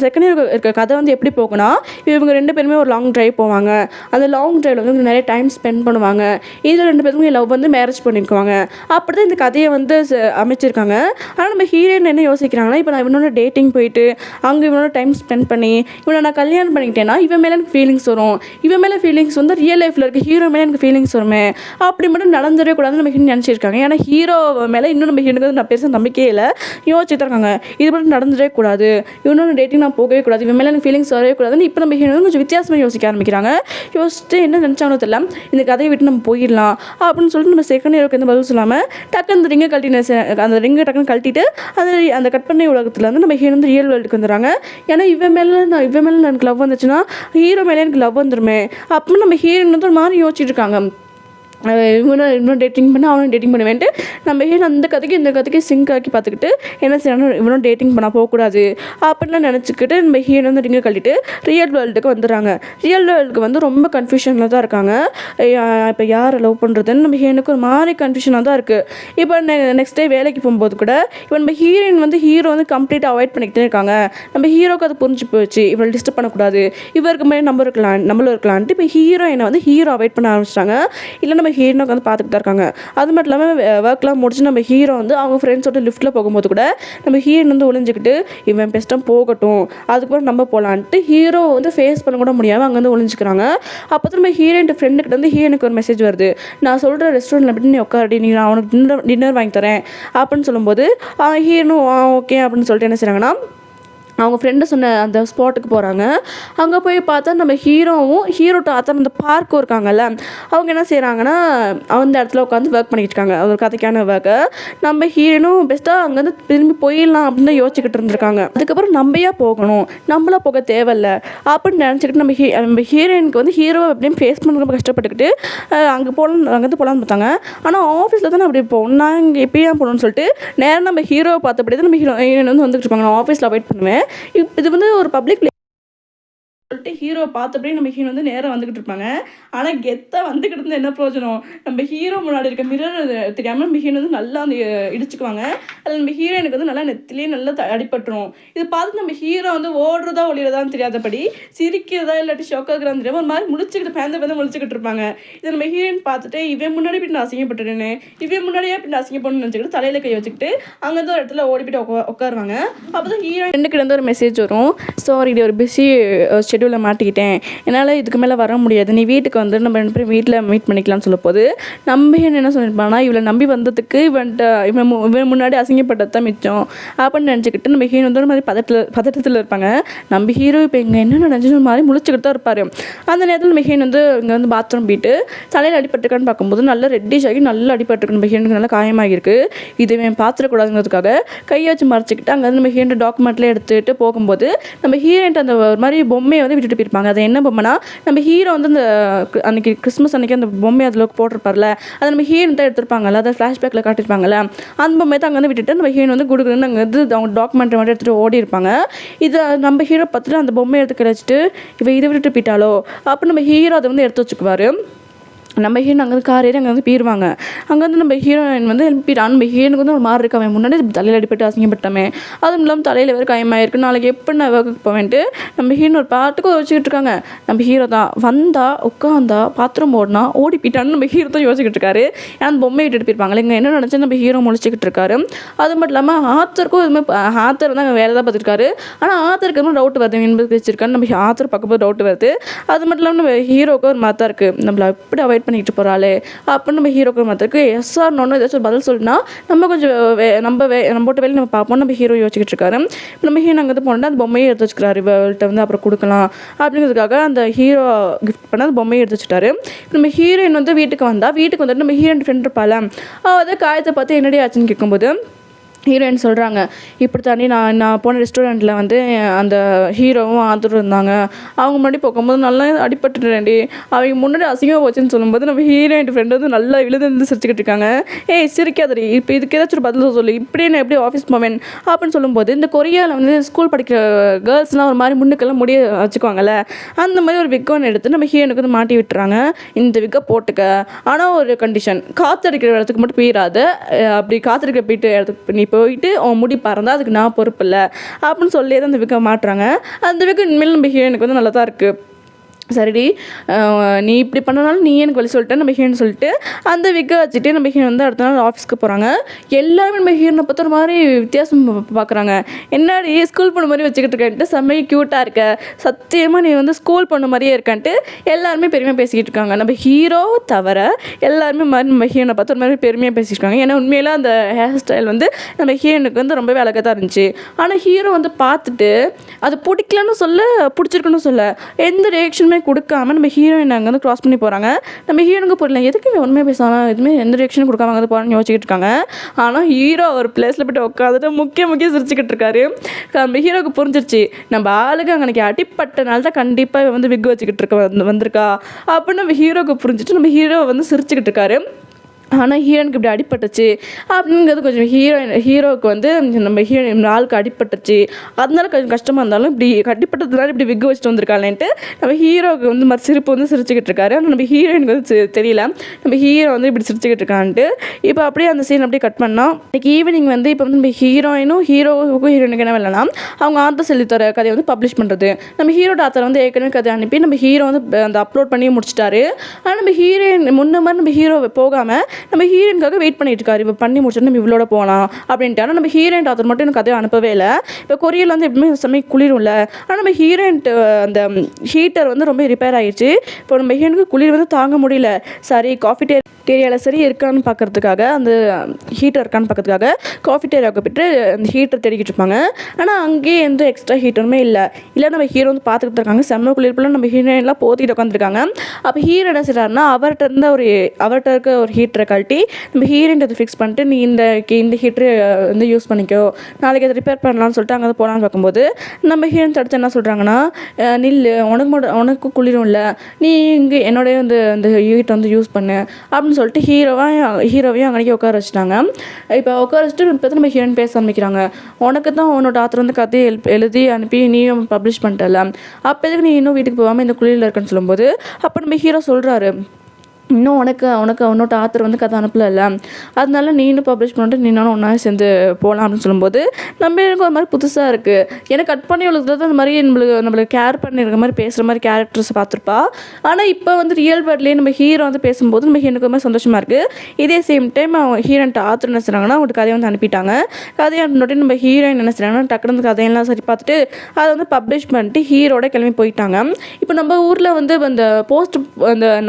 செகண்ட் ஹீரோ இருக்க கதை வந்து எப்படி போகுனா, இவங்க 2 பேருமே ஒரு லாங் ட்ரைவ் போவாங்க. அந்த லாங் ட்ரைவில் வந்து நிறைய டைம் ஸ்பெண்ட் பண்ணுவாங்க. இதில் 2 பேருமே லவ் வந்து மேரேஜ் பண்ணிக்குவாங்க. அப்படி தான் இந்த கதையை வந்து அமைச்சிருக்காங்க. ஆனால் நம்ம ஹீரோயின் என்ன யோசிக்கிறாங்கன்னா, இப்போ நான் இவனோட டேட்டிங் போயிட்டு அங்கே இவனோட டைம் ஸ்பெண்ட் பண்ணி இவனை நான் கல்யாணம் பண்ணிக்கிட்டேன்னா இவன் மேலே எனக்கு ஃபீலிங்ஸ் வரும், இவன் மேலே ஃபீலிங்ஸ் வந்து ரியல் லைஃப்பில் இருக்க ஹீரோ மேலே எனக்கு ஃபீலிங்ஸ் வருமே, அப்படி மட்டும் நடந்துடவே கூடாதுன்னு நம்ம ஹீரோயின் நினச்சிருக்காங்க. ஏன்னா ஹீரோ மேலே இன்னும் நம்ம ஹீரோனுக்கு நான் பெருசாக நம்பிக்கையே இல்லை, யோசிச்சுட்டு இருக்காங்க இது மட்டும் நடந்துடவே கூடாது, இவனோட டேட்டிங் நான் போகவே கூடாது, இவன் மேலே எனக்கு ஃபீலிங்ஸ் வரவே கூடாதுன்னு இப்போ நம்ம ஹீரோயின் கொஞ்சம் வித்தியாசமாக யோசிக்க ஆரம்பிக்கிறாங்க. யோசிச்சுட்டு என்ன நினச்சாலும் தெரியல, இந்த கதையை விட்டு நம்ம போயிடலாம் அப்படின்னு சொல்லிட்டு நம்ம செகண்ட் ஹீரோக்கு எந்த பதில் சொல்லாமல் டக்குன்னு அந்த ரிங்கை டக்குன்னு கழட்டிட்டு அந்த கட் பண்ணி உலகத்தில் வந்து நம்ம ஹீரோ வந்து ரியல் வேர்ல்டுக்கு வந்துடுறாங்க. ஏன்னா இவன் மேலே எனக்கு லவ் வந்துச்சுன்னா ஹீரோ மேலே எனக்கு லவ் வந்துருமே அப்படின்னு நம்ம ஹீரோயின் வந்து ஒரு மாதிரி யோசிச்சுட்டு இருக்காங்க. இவனும் டேட்டிங் பண்ண அவனும் டேட்டிங் பண்ணுவேன்ட்டு நம்ம ஹீரோ அந்த கதைக்கு இந்த கதைக்கு சிங்க் ஆக்கி பார்த்துக்கிட்டு என்ன செய்யணும், இவனும் டேட்டிங் பண்ண போகக்கூடாது அப்படின்லாம் நினச்சிக்கிட்டு நம்ம ஹீரோ வந்து ரிங்கை கழட்டிட்டு ரியல் வேர்ல்டுக்கு வந்துடுறாங்க. ரியல் வேர்ல்டுக்கு வந்து ரொம்ப கன்ஃபியூஷனில் தான் இருக்காங்க. இப்போ யாரை லவ் பண்ணுறதுன்னு நம்ம ஹீரோனுக்கு ஒரு மாதிரி கன்ஃபியூஷனாக தான் இருக்குது. இப்போ நெக்ஸ்ட் டே வேலைக்கு போகும்போது கூட இப்போ நம்ம ஹீரோயின் வந்து ஹீரோ வந்து கம்ப்ளீட்டாக அவாய்ட் பண்ணிக்கிட்டே இருக்காங்க. நம்ம ஹீரோக்கு அது புரிஞ்சு போச்சு, இவளை டிஸ்டர்ப் பண்ணக்கூடாது, இவருக்கு மேலே நம்மளும் இருக்கலான்ட்டு இப்போ ஹீரோயினை வந்து ஹீரோ அவாய்ட் பண்ண ஆரம்பிச்சிட்டாங்க. இல்லை நம்ம ஹீரோனுக்கு வந்து பார்த்துட்டு தான் இருக்காங்க. அது மட்டும் இல்லாமல் ஒர்க்லாம் முடிச்சு நம்ம ஹீரோ வந்து அவங்க ஃப்ரெண்ட்ஸோட லிஃப்ட்டில் போகும்போது கூட நம்ம ஹீரோயின் வந்து ஒளிஞ்சிக்கிட்டு இவன் பெஸ்ட்டாக போகட்டும் அதுக்கப்புறம் நம்ம போகலான்ட்டு ஹீரோ வந்து ஃபேஸ் பண்ண கூட முடியாமல் அங்கே வந்து ஒளிஞ்சிக்கிறாங்க. அப்போ தான் நம்ம ஹீரோயின் ஃப்ரெண்டுக்கிட்ட வந்து ஹீரோனுக்கு ஒரு மெசேஜ் வருது, நான் சொல்கிற ரெஸ்டாரண்ட்டில் போய்ட்டு நீ உட்காரடி, நீ நான் அவனுக்கு டின்னர் வாங்கி தரேன் அப்படின்னு சொல்லும்போது ஹீரோனும் ஓகே அப்படின்னு சொல்லிட்டு என்ன செய்கிறாங்கன்னா அவங்க ஃப்ரெண்டு சொன்ன அந்த ஸ்பாட்டுக்கு போகிறாங்க. அங்கே போய் பார்த்தா நம்ம ஹீரோ டாத்தர் அந்த பார்க்கும் இருக்காங்கல்ல, அவங்க என்ன செய்கிறாங்கன்னா அந்த இடத்துல உட்காந்து ஒர்க் பண்ணிக்கிட்டு இருக்காங்க, ஒரு கதைக்கான ஒர்க்கை. நம்ம ஹீரோனும் பெஸ்ட்டாக அங்கேருந்து திரும்பி போயிடலாம் அப்படின்னு யோசிச்சுக்கிட்டு இருந்திருக்காங்க. அதுக்கப்புறம் நம்மையா போகணும், நம்மளா போக தேவையில்லை அப்படின்னு நினச்சிக்கிட்டு நம்ம ஹீரோயினுக்கு வந்து ஹீரோவை எப்படியும் ஃபேஸ் பண்ண ரொம்ப கஷ்டப்பட்டுக்கிட்டு அங்கேருந்து போகலான்னு பார்த்தாங்க. ஆனால் ஆஃபீஸில் தானே அப்படி போகணும், நான் இங்கே எப்படியா போகணும்னு சொல்லிட்டு நேரம் நம்ம ஹீரோவை பார்த்தபடி தான் நம்ம ஹீரோயின் வந்து வந்துட்டு இருப்பாங்க. நான் ஆஃபீஸில் அவாய்ட் பண்ணுவேன். இது வந்து ஒரு பப்ளிக் சொல்லிட்டு ஹீரோ பார்த்தபடியே நம்ம ஹீரோ வந்து நேராக வந்துக்கிட்டு இருப்பாங்க. ஆனால் கெத்தாக வந்துக்கிட்டு இருந்தால் என்ன பிரயோஜனம்? நம்ம ஹீரோ முன்னாடி இருக்க மிரர் தெரியாமல் நம்ம ஹீரோ வந்து நல்லா வந்து இடிச்சுக்குவாங்க. அதில் நம்ம ஹீரோயினுக்கு வந்து நல்லா நெத்திலே நல்லா அடிபட்டுரும். இது பார்த்து நம்ம ஹீரோ வந்து ஓடுறதா ஒளிறதான்னு தெரியாதபடி சிரிக்கிறதா இல்லாட்டி ஷோக்காகிறான்னு தெரியாமல் ஒரு மாதிரி முழிச்சுக்கிட்டு பேந்த முழிச்சுக்கிட்டு இருப்பாங்க. இதை நம்ம ஹீரோயின் பார்த்துட்டு இவன் முன்னாடி இப்படி நான் அசிங்கப்பட்டுட்டேன்னு இவன் முன்னாடியே இப்படி நான் அசிங்கப்படணும்னு நினச்சிக்கிட்டு தலையில் கை வச்சுக்கிட்டு அங்கேருந்து ஒரு இடத்துல ஓடி போய்ட்டு உட்காருவாங்க. அப்போ தான் ஹீரோயின் ரெண்டுக்கிட்ட இருந்து ஒரு மெசேஜ் வரும். சாரி, இது ஒரு பிஸி ஷெட்யூலில் மாட்டிக்கிட்டேன், என்னால் இதுக்கு மேலே வர முடியாது, நீ வீட்டுக்கு வந்து நம்ம ரெண்டு பேரும் வீட்டில் மீட் பண்ணிக்கலாம்னு சொல்ல போது நம்ம என்ன சொல்லியிருப்பானா, இவளை நம்பி வந்ததுக்கு இவன் முன்னாடி அசிங்கப்பட்டது தான் மிச்சம் அப்படின்னு நினச்சிக்கிட்டு நம்ம ஹீரோ வந்து ஒரு மாதிரி பதட்டத்தில் இருப்பாங்க. நம்ம ஹீரோ இப்போ இங்கே என்ன நினச்சின மாதிரி முழிச்சுக்கிட்டு தான் இருப்பார். அந்த நேரத்தில் நம்ம ஹீரோ வந்து இங்கே வந்து பாத்ரூம் போயிட்டு தலையில் அடிபட்டுருக்கான்னு பார்க்கும்போது நல்லா ரெட்டிஷ் ஆகி நல்லா அடிபட்டுருக்கு, நம்ம ஹீரோனுக்கு நல்லா காயமாகிருக்கு. இது இவன் பார்த்துடக்கூடாதுங்கிறதுக்காக கையை வச்சு மறைச்சிக்கிட்டு அங்கே வந்து நம்ம ஹீரோ டாக்குமெண்ட்லேயே எடுத்துகிட்டு போகும்போது நம்ம ஹீரோன்ட்டு அந்த ஒரு மாதிரி பொம்மையை வந்து விட்டுட்டு போயிருப்பாங்க. அது என்ன பொம்மைனா, நம்ம ஹீரோ வந்து அந்த அன்றைக்கி கிறிஸ்மஸ் அன்றைக்கி அந்த பொம்மை அதில் போட்டிருப்பார்ல, அதை நம்ம ஹீரோன் தான் எடுத்திருப்பாங்கல்ல, அதை ஃப்ளாஷ்பேக்கில் காட்டியிருப்பாங்கல்ல, அந்த பொம்மையை தான் அங்கே வந்து விட்டுட்டு நம்ம ஹீரோன் வந்து குடுக்குறேன்னு அங்கே வந்து அவங்க டாக்குமெண்ட்டை மட்டும் எடுத்துகிட்டு ஓடி இருப்பாங்க. இதை நம்ம ஹீரோ பார்த்துட்டு அந்த பொம்மையை எடுத்து கிடச்சிட்டு இவ இதை விட்டுட்டு போயிட்டாலோ அப்போ நம்ம ஹீரோ அதை வந்து எடுத்து வச்சுக்குவார். நம்ம ஹீரோயின் அங்கே வந்து கார் ஏறி அங்கே வந்து போயிடுவாங்க. அங்கே வந்து நம்ம ஹீரோயின் வந்து எழுப்பிட்டான். நம்ம ஹீரோனுக்கு வந்து ஒரு மாதிரி இருக்கு, அவன் முன்னாடி தலையில் அடிப்பட்டு அசிங்கப்பட்டமே, அதுவும் இல்லாமல் தலையில் வேறு காயமாயிருக்கு, நாளைக்கு எப்படி நான் ஒர்க்குக்கு போவேன்ட்டு நம்ம ஹீரோன் ஒரு பாட்டுக்கு வச்சுக்கிட்டு இருக்காங்க. நம்ம ஹீரோ தான் வந்தா உட்காந்தா பாத்திரம் ஓடினா ஓடி போயிட்டான்னு நம்ம ஹீரோ தான் யோசிச்சுக்கிட்டு இருக்காரு. ஏன்னா அந்த பொம்மையை விட்டுட்டு போயிருப்பாங்களே, இங்கே என்ன நினச்சி நம்ம ஹீரோ முழிச்சிக்கிட்டு இருக்காரு. அது மட்டும் இல்லாமல் ஆத்தருக்கும் இதுமாதிரி ஆத்தர் வந்து அங்கே வேறு ஏதாவது பார்த்துருக்காரு. ஆனால் ஆத்தருக்கு இன்னும் டவுட் வருது என்பது வச்சிருக்காரு. நம்ம ஆத்தர் பார்க்கும்போது டவுட் வருது. அது மட்டும் இல்லாமல் நம்ம ஹீரோவுக்கு ஒரு மாதிரி இருக்குது, நம்மளை எப்படி அவாய்ட் பண்ணிக்கிட்டு போகிறாளே அப்படின்னு நம்ம ஹீரோக்கு மாத்திருக்கு. எஸ்ஆர் நோன்னு ஏதாச்சும் பதில் சொல்லினா நம்ம கொஞ்சம் நம்ம போட்ட வேலையை நம்ம பார்ப்போம். நம்ம ஹீரோ யோசிச்சுக்கிட்டு இருக்காரு. நம்ம ஹீரோ அங்கே போனால் அந்த பொம்மையை எடுத்து வச்சுக்கிறாரு, இவள்கிட்ட வந்து அப்புறம் கொடுக்கலாம் அப்படிங்கிறதுக்காக அந்த ஹீரோ கிஃப்ட் பண்ண அந்த பொம்மையை எடுத்து வச்சுட்டாரு. நம்ம ஹீரோயின் வந்து வீட்டுக்கு வந்துட்டு நம்ம ஹீரோயின் ஃப்ரெண்ட் இருப்பாள், அவள் வந்து காயத்தை பார்த்து என்னடி ஆச்சுன்னு கேட்கும்போது ஹீரோயின் சொல்கிறாங்க, இப்படி தாண்டி நான் போன ரெஸ்டாரண்ட்டில் வந்து அந்த ஹீரோவும் ஆத்தரும் இருந்தாங்க, அவங்க முன்னாடி போகும்போது நல்லா அடிபட்டுட்டேன்டி, அவங்க முன்னாடி அசிங்கமாக போச்சுன்னு சொல்லும்போது நம்ம ஹீரோயின் ஃப்ரெண்டு வந்து நல்லா விழுந்து சிரிச்சுக்கிட்டு இருக்காங்க. ஏய் சிரிக்காதடி, இப்போ இதுக்கு ஏதாச்சும் ஒரு பதில் சொல்லு, இப்படியே நான் எப்படி ஆஃபீஸ் போவேன் அப்படின்னு சொல்லும்போது இந்த கொரியாவில் வந்து ஸ்கூல் படிக்கிற கேர்ள்ஸ்லாம் ஒரு மாதிரி முன்னுக்கெல்லாம் முடிய வச்சுக்குவாங்கல்ல, அந்த மாதிரி ஒரு விக் ஒன்று எடுத்து நம்ம ஹீரோனுக்கு வந்து மாட்டி விட்டுறாங்க. இந்த விக்கை போட்டுக்க, ஆனால் ஒரு கண்டிஷன், காற்றடிக்கிற இடத்துக்கு மட்டும் போயிடாது, அப்படி காற்றடிக்கிற போயிட்டு இடத்துக்கு நீ போயிட்டு அவன் முடி பறந்தால் அதுக்கு நான் பொறுப்பு இல்லை அப்படின்னு சொல்லி தான் அந்த விக்கை மாட்டுறாங்க. அந்த விக்கு இனிமேல் நம்ம ஹீரோனுக்கு வந்து நல்லா தான் இருக்குது. சரிடி, நீ இப்படி பண்ணனாலும் நீ எனக்கு வழி சொல்லிட்டேன் நம்ம ஹீரோன்னு சொல்லிட்டு அந்த விக்கை வச்சுட்டு நம்ம ஹீரோ வந்து அடுத்த நாள் ஆஃபீஸ்க்கு போகிறாங்க. எல்லாருமே நம்ம ஹீரோனை பார்த்து ஒரு மாதிரி வித்தியாசம் பார்க்குறாங்க. என்னடி ஸ்கூல் பொண்ணு மாதிரி வச்சுக்கிட்டு இருக்கேன்ட்டு, செம்மையை க்யூட்டாக இருக்க, சத்தியமாக நீ வந்து ஸ்கூல் பொண்ணு மாதிரியே இருக்கான்ட்டு எல்லாருமே பெருமையாக பேசிக்கிட்டு இருக்காங்க. நம்ம ஹீரோவை தவிர எல்லாருமே மாதிரி நம்ம ஹீரோனை பார்த்து ஒரு மாதிரி பெருமையாக பேசிக்கிட்டு இருக்காங்க. ஏன்னா உண்மையில அந்த ஹேர் ஸ்டைல் வந்து நம்ம ஹீரோனுக்கு வந்து ரொம்பவே அழகாக தான் இருந்துச்சு. ஆனால் ஹீரோ வந்து பார்த்துட்டு அது பிடிக்கலன்னு சொல்ல பிடிச்சிருக்குன்னு சொல்ல எந்த ரியாக்ஷனுமே கொடுக்காம நம்ம ஹீரோயின் அங்கே வந்து க்ராஸ் பண்ணி போகிறாங்க. நம்ம ஹீரோனுக்கு புரியல, எதுக்கு உண்மையை பேசாமல் எதுவுமே எந்த ரியாக்ஷனும் கொடுக்காம அங்கே போகிறான்னு யோசிச்சுக்கிட்டு இருக்காங்க. ஆனால் ஹீரோ ஒரு பிளேஸில் போய்ட்டு உட்காந்துட்டு முக்கிய சிரிச்சுக்கிட்டு இருக்காரு. நம்ம ஹீரோக்கு புரிஞ்சிருச்சு, நம்ம ஆளுக்கு அன்றைக்கி அடிப்பட்டனால தான் கண்டிப்பாக வந்து விக் வச்சுக்கிட்டு இருக்க வந்திருக்கா அப்படின்னு நம்ம ஹீரோக்கு புரிஞ்சிட்டு நம்ம ஹீரோ வந்து சிரிச்சுக்கிட்டு இருக்காரு. ஆனால் ஹீரோனுக்கு இப்படி அடிப்பட்டுச்சு அப்படிங்கிறது கொஞ்சம் ஹீரோவுக்கு வந்து நம்ம ஹீரோயின் ஆளுக்கு அடிப்பட்டுச்சு, அதனால கொஞ்சம் கஷ்டமாக இருந்தாலும் இப்படி அடிப்பட்டதுனால இப்படி விக்கு வச்சுட்டு வந்திருக்காளேன்ட்டு நம்ம ஹீரோவுக்கு வந்து சிரிப்பு வந்து சிரிச்சுக்கிட்டு இருக்காரு. ஆனால் நம்ம ஹீரோயினுக்கு வந்து தெரியல நம்ம ஹீரோ வந்து இப்படி சிரிச்சுக்கிட்டு இருக்கான்ட்டு. இப்போ அப்படியே அந்த சீன் அப்படியே கட் பண்ணோம். இன்றைக்கி ஈவினிங் வந்து இப்போ வந்து நம்ம ஹீரோயினுக்கும் ஹீரோயினுக்கு என்ன வேலைனா அவங்க ஆத்தர் சொல்லித்தர கதையை வந்து பப்ளிஷ் பண்ணுறது. நம்ம ஹீரோட ஆத்தர் வந்து ஏற்கனவே கதை அனுப்பி நம்ம ஹீரோ வந்து அந்த அப்லோட் பண்ணி முடிச்சிட்டாரு. ஆனால் நம்ம ஹீரோயின் முன்ன மாதிரி நம்ம ஹீரோ போகாமல் நம்ம ஹீரோயினுக்காக வெயிட் பண்ணிட்டு இருக்காரு, இப்போ பண்ணி முடிச்சோன்னா நம்ம இவ்வளோட போகலாம் அப்படின்ட்டு. ஆனால் நம்ம ஹீரோயின் ஆத்தர் மட்டும் எனக்கு கதையை அனுப்பவே இல்லை. இப்போ கொரியாவில் வந்து எப்பவுமே சமயம் குளிரும்ல, ஆனால் நம்ம ஹீரோயின் அந்த ஹீட்டர் வந்து ரொம்ப ரிப்பேர் ஆகிடுச்சு. இப்போ நம்ம ஹீரோனுக்கு குளிர் வந்து தாங்க முடியல. சரி காஃபிடேரியாவில் சரி இருக்கான்னு பார்க்கறதுக்காக, அந்த ஹீட்டர் இருக்கான்னு பார்க்கறதுக்காக காஃபிடேரியாவுக்கு போய்ட்டு அந்த ஹீட்டர் தேடிக்கிட்டு இருப்பாங்க. ஆனால் அங்கேயே எந்த எக்ஸ்ட்ரா ஹீட்டருமே இல்லை. நம்ம ஹீரோ வந்து பார்த்துக்கிட்டு இருக்காங்க, செம்ம குளிர்ப்பில் நம்ம ஹீரோயின்லாம் போத்திட்டு உட்காந்துருக்காங்க. அப்போ ஹீரோ என்ன செய்கிறாருன்னா அவர்கிட்ட இருக்க ஒரு ஹீட்டரை கழட்டி நம்ம ஹீரோயின் அதை ஃபிக்ஸ் பண்ணிட்டு, நீ இந்த ஹீட்டரு வந்து யூஸ் பண்ணிக்கோ, நாளைக்கு அதை ரிப்பேர் பண்ணலான்னு சொல்லிட்டு அங்கே போகலான்னு பார்க்கும்போது நம்ம ஹீரோயின் தடுத்து என்ன சொல்கிறாங்கன்னா, நில்லு, உனக்கு குளிரும் இல்லை, நீ இங்கே என்னோடய வந்து அந்த ஹீட்டை வந்து யூஸ் பண்ணு அப்படின்னு அப்படின்னு சொல்லிட்டு ஹீரோவையும் அங்கேயே உட்கார வச்சுட்டாங்க. இப்போ உட்கார வச்சுட்டு இப்போ நம்ம ஹீரோயின் பேச ஆரம்பிக்கிறாங்க. உனக்கு தான் உன்னோட ஆத்தர் வந்து கதையை எழுதி அனுப்பி நீயும் பப்ளிஷ் பண்ணிட்டல, அப்போ எதுக்கு நீ இன்னும் வீட்டுக்கு போகாமல் இந்த குழியில் இருக்குன்னு சொல்லும்போது அப்போ நம்ம ஹீரோ சொல்கிறாரு, இன்னும் உனக்கு உன்னோட ஆத்தர் வந்து கதை அனுப்பல, அதனால நீ இன்னும் பப்ளிஷ் பண்ணிட்டு நீனாலும் ஒன்றா சேர்ந்து போகலாம் அப்படின்னு சொல்லும்போது எனக்கு ஒரு மாதிரி புதுசாக இருக்குது. எனக்கு கட் பண்ணி உள்ளது அந்த மாதிரி நம்மளுக்கு கேர் பண்ணியிருக்க மாதிரி பேசுகிற மாதிரி கேரக்டர்ஸ் பார்த்துருப்பா. ஆனால் இப்போ வந்து ரியல் வேர்ட்லேயே நம்ம ஹீரோ வந்து பேசும்போது எனக்கு ஒரு மாதிரி சந்தோஷமாக இருக்குது. இதே சேம் டைம் அவங்க ஹீரோன்ட்டு ஆத்தர் என்ன செய்கிறாங்கன்னா அவங்களுக்கு கதையை வந்து அனுப்பிட்டாங்க. கதையை அனுப்பினோடனே நம்ம ஹீரோயின் என்ன செய்கிறாங்கன்னா டக்குனு கதையெல்லாம் சரி பார்த்துட்டு அதை வந்து பப்ளிஷ் பண்ணிட்டு ஹீரோட கிளம்பி போயிட்டாங்க. இப்போ நம்ம ஊரில் வந்து அந்த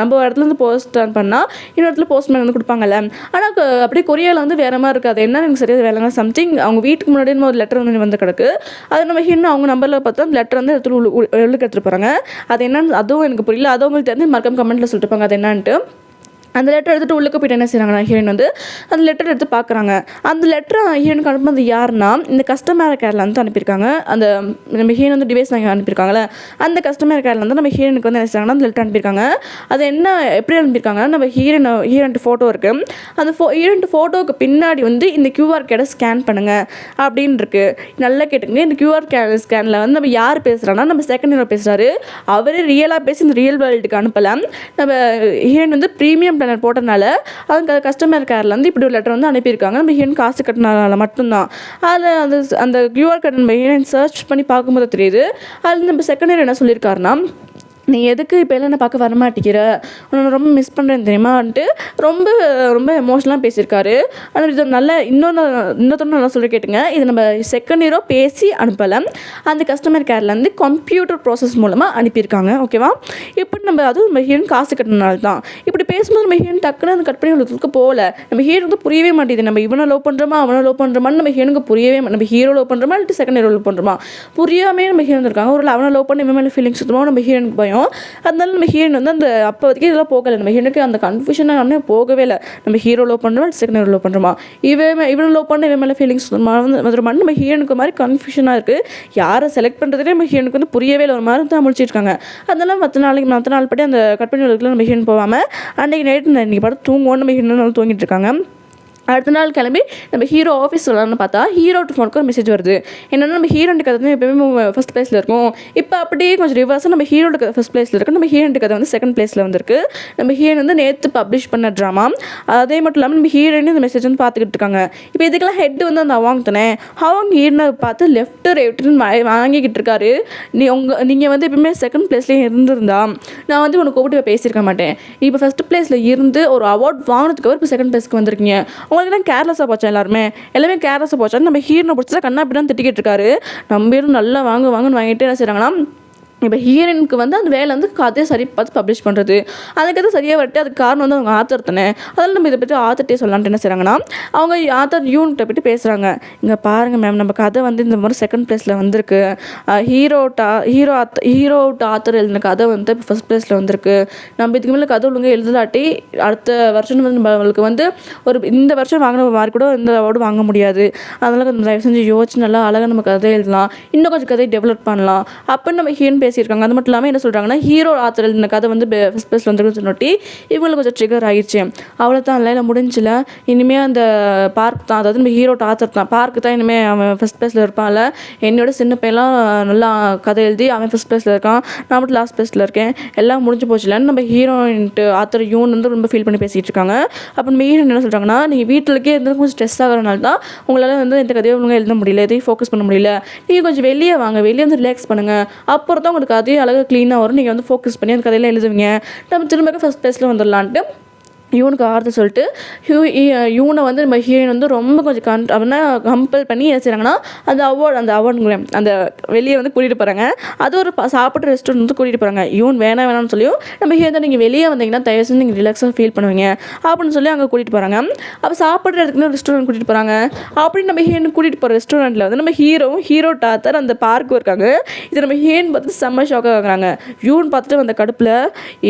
நம்ம இடத்துல வந்து போஸ்ட் டர்ன் பண்ணால் இன்னொரு இடத்துல போஸ்ட்மேன் வந்து கொடுப்பாங்கல்ல, ஆனால் அப்படியே கொரியாவில் வந்து வேறு மாதிரி இருக்காது. என்ன எனக்கு சரியாக வேலைங்க சம்திங் அவங்க வீட்டுக்கு முன்னாடி ஒரு லெட்டர் வந்து கிடக்கு. அது நம்ம இன்னும் அவங்க நம்பரில் பார்த்தா அந்த லெட்டர் வந்து உள்ளுக்கு எடுத்துகிட்டு போகிறாங்க. அது என்னன்னு அதுவும் எனக்கு புரியல. அது உங்களுக்கு தெரிஞ்சு மறக்காம கமெண்ட்டில் சொல்லிட்டு இருப்பாங்க அது என்னன்ட்டு. அந்த லெட்டர் எடுத்துகிட்டு உள்ளுக்கு போய்ட்டு என்ன செய்கிறாங்கன்னா ஹீரோயின் வந்து அந்த லெட்டர் எடுத்து பார்க்குறாங்க. அந்த லெட்டர் ஹீரோனுக்கு அனுப்புனது யாருன்னா இந்த கஸ்டமர் கேரில் வந்து அனுப்பியிருக்காங்க. அந்த நம்ம ஹீரோன் வந்து டிவைஸ் வாங்கி அனுப்பியிருக்காங்களே அந்த கஸ்டமர் கேரில் வந்து நம்ம ஹீரோனுக்கு வந்து என்ன செய்கிறாங்கன்னா அந்த லெட்டர் அனுப்பியிருக்காங்க. அது என்ன எப்படி அனுப்பியிருக்காங்கன்னா நம்ம ஹீரோன்ட்டு ஃபோட்டோ இருக்குது. அந்த ஹீரோன்ட்டு ஃபோட்டோவுக்கு பின்னாடி வந்து இந்த QR கேடை ஸ்கேன் பண்ணுங்கள் அப்படின்னு இருக்குது. நல்லா கேட்டுங்க, இந்த QR ஸ்கேனில் வந்து நம்ம யார் பேசுகிறாங்கன்னா நம்ம செகண்ட் ஹீரோ பேசுகிறாரு. அவரே ரியலாக பேசி இந்த ரியல் வேர்ல்டுக்கு அனுப்பலை. நம்ம ஹீரோயின் வந்து ப்ரீமியம் பிளானர் போட்டனால அவங்க கஸ்டமர் கேரில் வந்து இப்படி ஒரு லெட்டர் வந்து அனுப்பியிருக்காங்க. நம்ம ஹீரோயின் காசு கட்டினால மட்டும்தான். அதில் அந்த QR கார்டு நம்ம ஹீரோயின் சர்ச் பண்ணி பார்க்கும்போது தெரியுது. அதில் நம்ம செகண்ட் ஹீரோ என்ன சொல்லியிருக்காருன்னா, நீ எதுக்கு இப்போ எல்லாம் நான் பார்க்க வரமாட்டேங்கிற, உன்னை ரொம்ப மிஸ் பண்ணுறேன்னு தெரியுமான்ட்டு ரொம்ப ரொம்ப எமோஷனலாக பேசியிருக்காரு. ஆனால் இது நல்ல இன்னொருத்தரும் நல்லா சொல்லி கேட்டுங்க. இது நம்ம செகண்ட் ஹீரோ பேசி அனுப்பலை, அந்த கஸ்டமர் கேர்லேருந்து கம்ப்யூட்டர் ப்ராசஸ் மூலமாக அனுப்பியிருக்காங்க. ஓகேவா? இப்படி நம்ம அதுவும் நம்ம ஹீரோன் காசு கட்டினால தான் இப்படி பேசும்போது நம்ம ஹீரோன் டக்குன்னு அந்த கட் பண்ணி உள்ளதுக்கு போகல. நம்ம ஹீரோக்கு புரியவே மாட்டேது. நம்ம இவனை லவ் பண்ணுறோமா அவனை லவ் பண்ணுறோமான்னு நம்ம ஹீரோனுக்கு புரியவே நம்ம ஹீரோ லவ் பண்ணுறோமா இல்லை செகண்ட் ஹீரோ லவ் பண்ணுறோமா புரியாமே நம்ம ஹீரோ இருக்காங்க. ஒரு அவனை லவ் பண்ணி இவன் மேலே ஃபீலிங்ஸ் சுத்தமாக நம்ம ஹீரோனுக்கு பயம். அதனால நம்ம ஹீரோயின் வந்து அந்த அப்போ வரைக்கும் இதெல்லாம் போகலை. நம்ம ஹீரோனுக்கு அந்த கன்ஃபியூஷனாக போகவே இல்லை. நம்ம ஹீரோ லவ் பண்ணுறோமா செகண்ட் ஹீரோ லவ் பண்ணுறோமா, இவனை லவ் பண்ண இவன் மேலே ஃபீலிங்ஸ் வந்துருமா நம்ம ஹீரோனுக்கு மாதிரி கன்ஃபியூஷனாக இருக்குது. யாரை செலக்ட் பண்ணுறதுலேயே நம்ம ஹீரோனுக்கு வந்து புரியவே இல்லை. ஒரு மாதிரி தான் முடிச்சிருக்காங்க. அதனால மற்ற நாள் படி அந்த கட் பண்ணி நம்ம ஹீரோன் போகாமல் அன்றைக்கி நைட்டு இன்றைக்கி பார்த்து தூங்குவோன்னு நம்ம ஹீரோனால தூங்கிட்டு இருக்காங்க. அடுத்த நாள் கிளம்பி நம்ம ஹீரோ ஆஃபீஸ் சொல்லலாம்னு பார்த்தா ஹீரோட்டு ஃபோனுக்கு ஒரு மெசேஜ் வருது. என்னென்னா நம்ம ஹீரோன்ட்டு கதை வந்து எப்போயுமே ஃபஸ்ட் ப்ளேஸில் இருக்கும். இப்போ அப்படியே கொஞ்சம் ரிவர்ஸாக நம்ம ஹீரோட கதை ஃபஸ்ட் ப்ளேஸில் இருக்குது, நம்ம ஹீரோன்ட்டு கதை வந்து செகண்ட் ப்ளேஸில் வந்துருக்கு. நம்ம ஹீரோயின் வந்து நேற்று பப்ளிஷ் பண்ண ட்ராமா. அதே மட்டும் இல்லாமல் நம்ம ஹீரோயின் இந்த மெசேஜ் வந்து பார்த்துக்கிட்டு இருக்காங்க. இப்போ இதுக்கெல்லாம் ஹெட் வந்து அந்த அவாங் தானே, அவங்க ஹீரோனை பார்த்து லெஃப்ட்டு ரைட்டுன்னு வாங்கிக்கிட்டு இருக்காரு. நீங்கள் வந்து எப்பவுமே செகண்ட் ப்ளேஸ்லேயே இருந்திருந்தா நான் வந்து உனக்கு கூப்பிட்டு பேசியிருக்க மாட்டேன். இப்போ ஃபஸ்ட் ப்ளேஸில் இருந்து ஒரு அவார்ட் வாங்கினதுக்கு இப்போ செகண்ட் ப்ளேஸ்க்கு வந்திருக்கீங்க. உங்களுக்கு கேர்லெஸ்ஸாக போச்சா எல்லாருமே கேர்லெஸ்ஸாக போச்சா. நம்ம ஹீரோனை பிடிச்சா கண்ணா அப்படி தான் திட்டிக்கிட்டு இருக்காரு. நம்ம ஹீரோ நல்லா வாங்குன்னு வாங்கிட்டு என்ன செய்கிறாங்கன்னா இப்போ ஹீரோயினுக்கு வந்து அந்த வேலை வந்து கதையை சரி பார்த்து பப்ளிஷ் பண்ணுறது. அந்த கதை சரியாக வரட்டு அதுக்கு காரணம் வந்து அவங்க ஆத்தர் தானே. அதில் நம்ம இதை பற்றி ஆத்தர்ட்டே சொல்லலான்ட்டு என்ன செய்கிறாங்கன்னா அவங்க ஆத்தர் யூனிட்டை பற்றி பேசுகிறாங்க. இங்கே பாருங்கள் மேம், நம்ம கதை வந்து இந்த மாதிரி செகண்ட் ப்ளேஸில் வந்திருக்கு. ஹீரோ ஆத்தர் எழுதின கதை வந்து இப்போ ஃபஸ்ட் ப்ளேஸில் வந்திருக்கு. நம்ம இதுக்கு மேலே கதை ஒழுங்காக எழுதலாட்டி அடுத்த வருஷம் வந்து நம்மளுக்கு வந்து இந்த வருஷம் வாங்கின மாதிரி கூட இந்த அவார்டு வாங்க முடியாது. அதனால் கொஞ்சம் தயவு செஞ்சு யோசிச்சு நல்லா அழகாக நம்ம கதை எழுதலாம், இன்னும் கொஞ்சம் கதையை டெவலப் பண்ணலாம் அப்படின்னு நம்ம ஹீரோன் பேசியிருக்காங்க. அது மட்டும் இல்லாமல் என்ன சொல்கிறாங்கன்னா ஹீரோ ஆத்தர் இந்த கதை வந்து ஃபஸ்ட் ப்ளேஸில் வந்துருக்குன்னு சொன்னோட்டி இவங்களுக்கு கொஞ்சம் ட்ரிகர் ஆகிடுச்சு. அவ்வளோதான் இல்லை முடிஞ்சில, இனிமேல் அந்த பார்க் தான், அதாவது நம்ம ஹீரோ ஆத்தர் தான் பார்க்கு தான் இனிமேல் அவன் ஃபஸ்ட் ப்ளேஸில் இருப்பான்ல. என்னோட சின்ன பையன்லாம் நல்லா கதை எழுதி அவன் ஃபஸ்ட் ப்ளேஸில் இருக்கான், நான் மட்டும் லாஸ்ட் ப்ளேஸில் இருக்கேன், எல்லாம் முடிஞ்சு போச்சுலன்னு நம்ம ஹீரோயின்ட்டு ஆத்தர் யூன் வந்து ரொம்ப ஃபீல் பண்ணி பேசிகிட்டு இருக்காங்க. அப்போ நம்ம ஹீரோயின் என்ன சொல்கிறாங்கன்னா நீங்கள் வீட்டிலக்கே இருந்து கொஞ்சம் ஸ்ட்ரெஸ் ஆகிறனால தான் உங்களால் வந்து எந்த கதையை ஒழுங்காக எழுத முடியல, எதையும் ஃபோக்கஸ் பண்ண முடியல. நீங்கள் கொஞ்சம் வெளியே வாங்க, வெளியே வந்து ரிலாக்ஸ் பண்ணுங்கள், அப்புறம் தான் உங்களுக்கு அதே அழகாக க்ளீனாக வரும். நீங்கள் வந்து ஃபோக்கஸ் பண்ணி அந்த கதையெல்லாம் எழுதுவீங்க, நம்ம திரும்ப ஃபஸ்ட் ப்ளேஸில் வந்துடலான்ட்டு இவனுக்கு ஆறுதல் சொல்லிட்டு இவனை வந்து நம்ம ஹீரோயின் வந்து ரொம்ப கொஞ்சம் அப்படின்னா கம்பல் பண்ணி என்ன செய்கிறாங்கன்னா அந்த அவார்டு அந்த வெளியே வந்து கூட்டிகிட்டு போகிறாங்க. அது ஒரு சாப்பிட்ற ரெஸ்டாரண்ட் வந்து கூட்டிகிட்டு போகிறாங்க. இவன் வேணாம்னு சொல்லியும் நம்ம ஹீரோயின் நீங்கள் வெளியே வந்தீங்கன்னா தயவு செஞ்சு நீங்கள் ரிலாக்ஸாக ஃபீல் பண்ணுவீங்க அப்படின்னு சொல்லி அங்கே கூட்டிகிட்டு போகிறாங்க. அப்போ சாப்பிட்ற இடத்துக்கு ரெஸ்டாரண்ட் கூட்டிகிட்டு போகிறாங்க. அப்படின்னு நம்ம ஹீரோயின் கூட்டிகிட்டு போகிற ரெஸ்டாரண்ட்டில் வந்து நம்ம ஹீரோ டாத்தர் அந்த பார்க்கும் இருக்காங்க. இது நம்ம ஹீரோயின் பார்த்து செம்ம ஷாக்காக ஆகுறாங்க. இவன் பார்த்துட்டு அந்த கடுப்பில்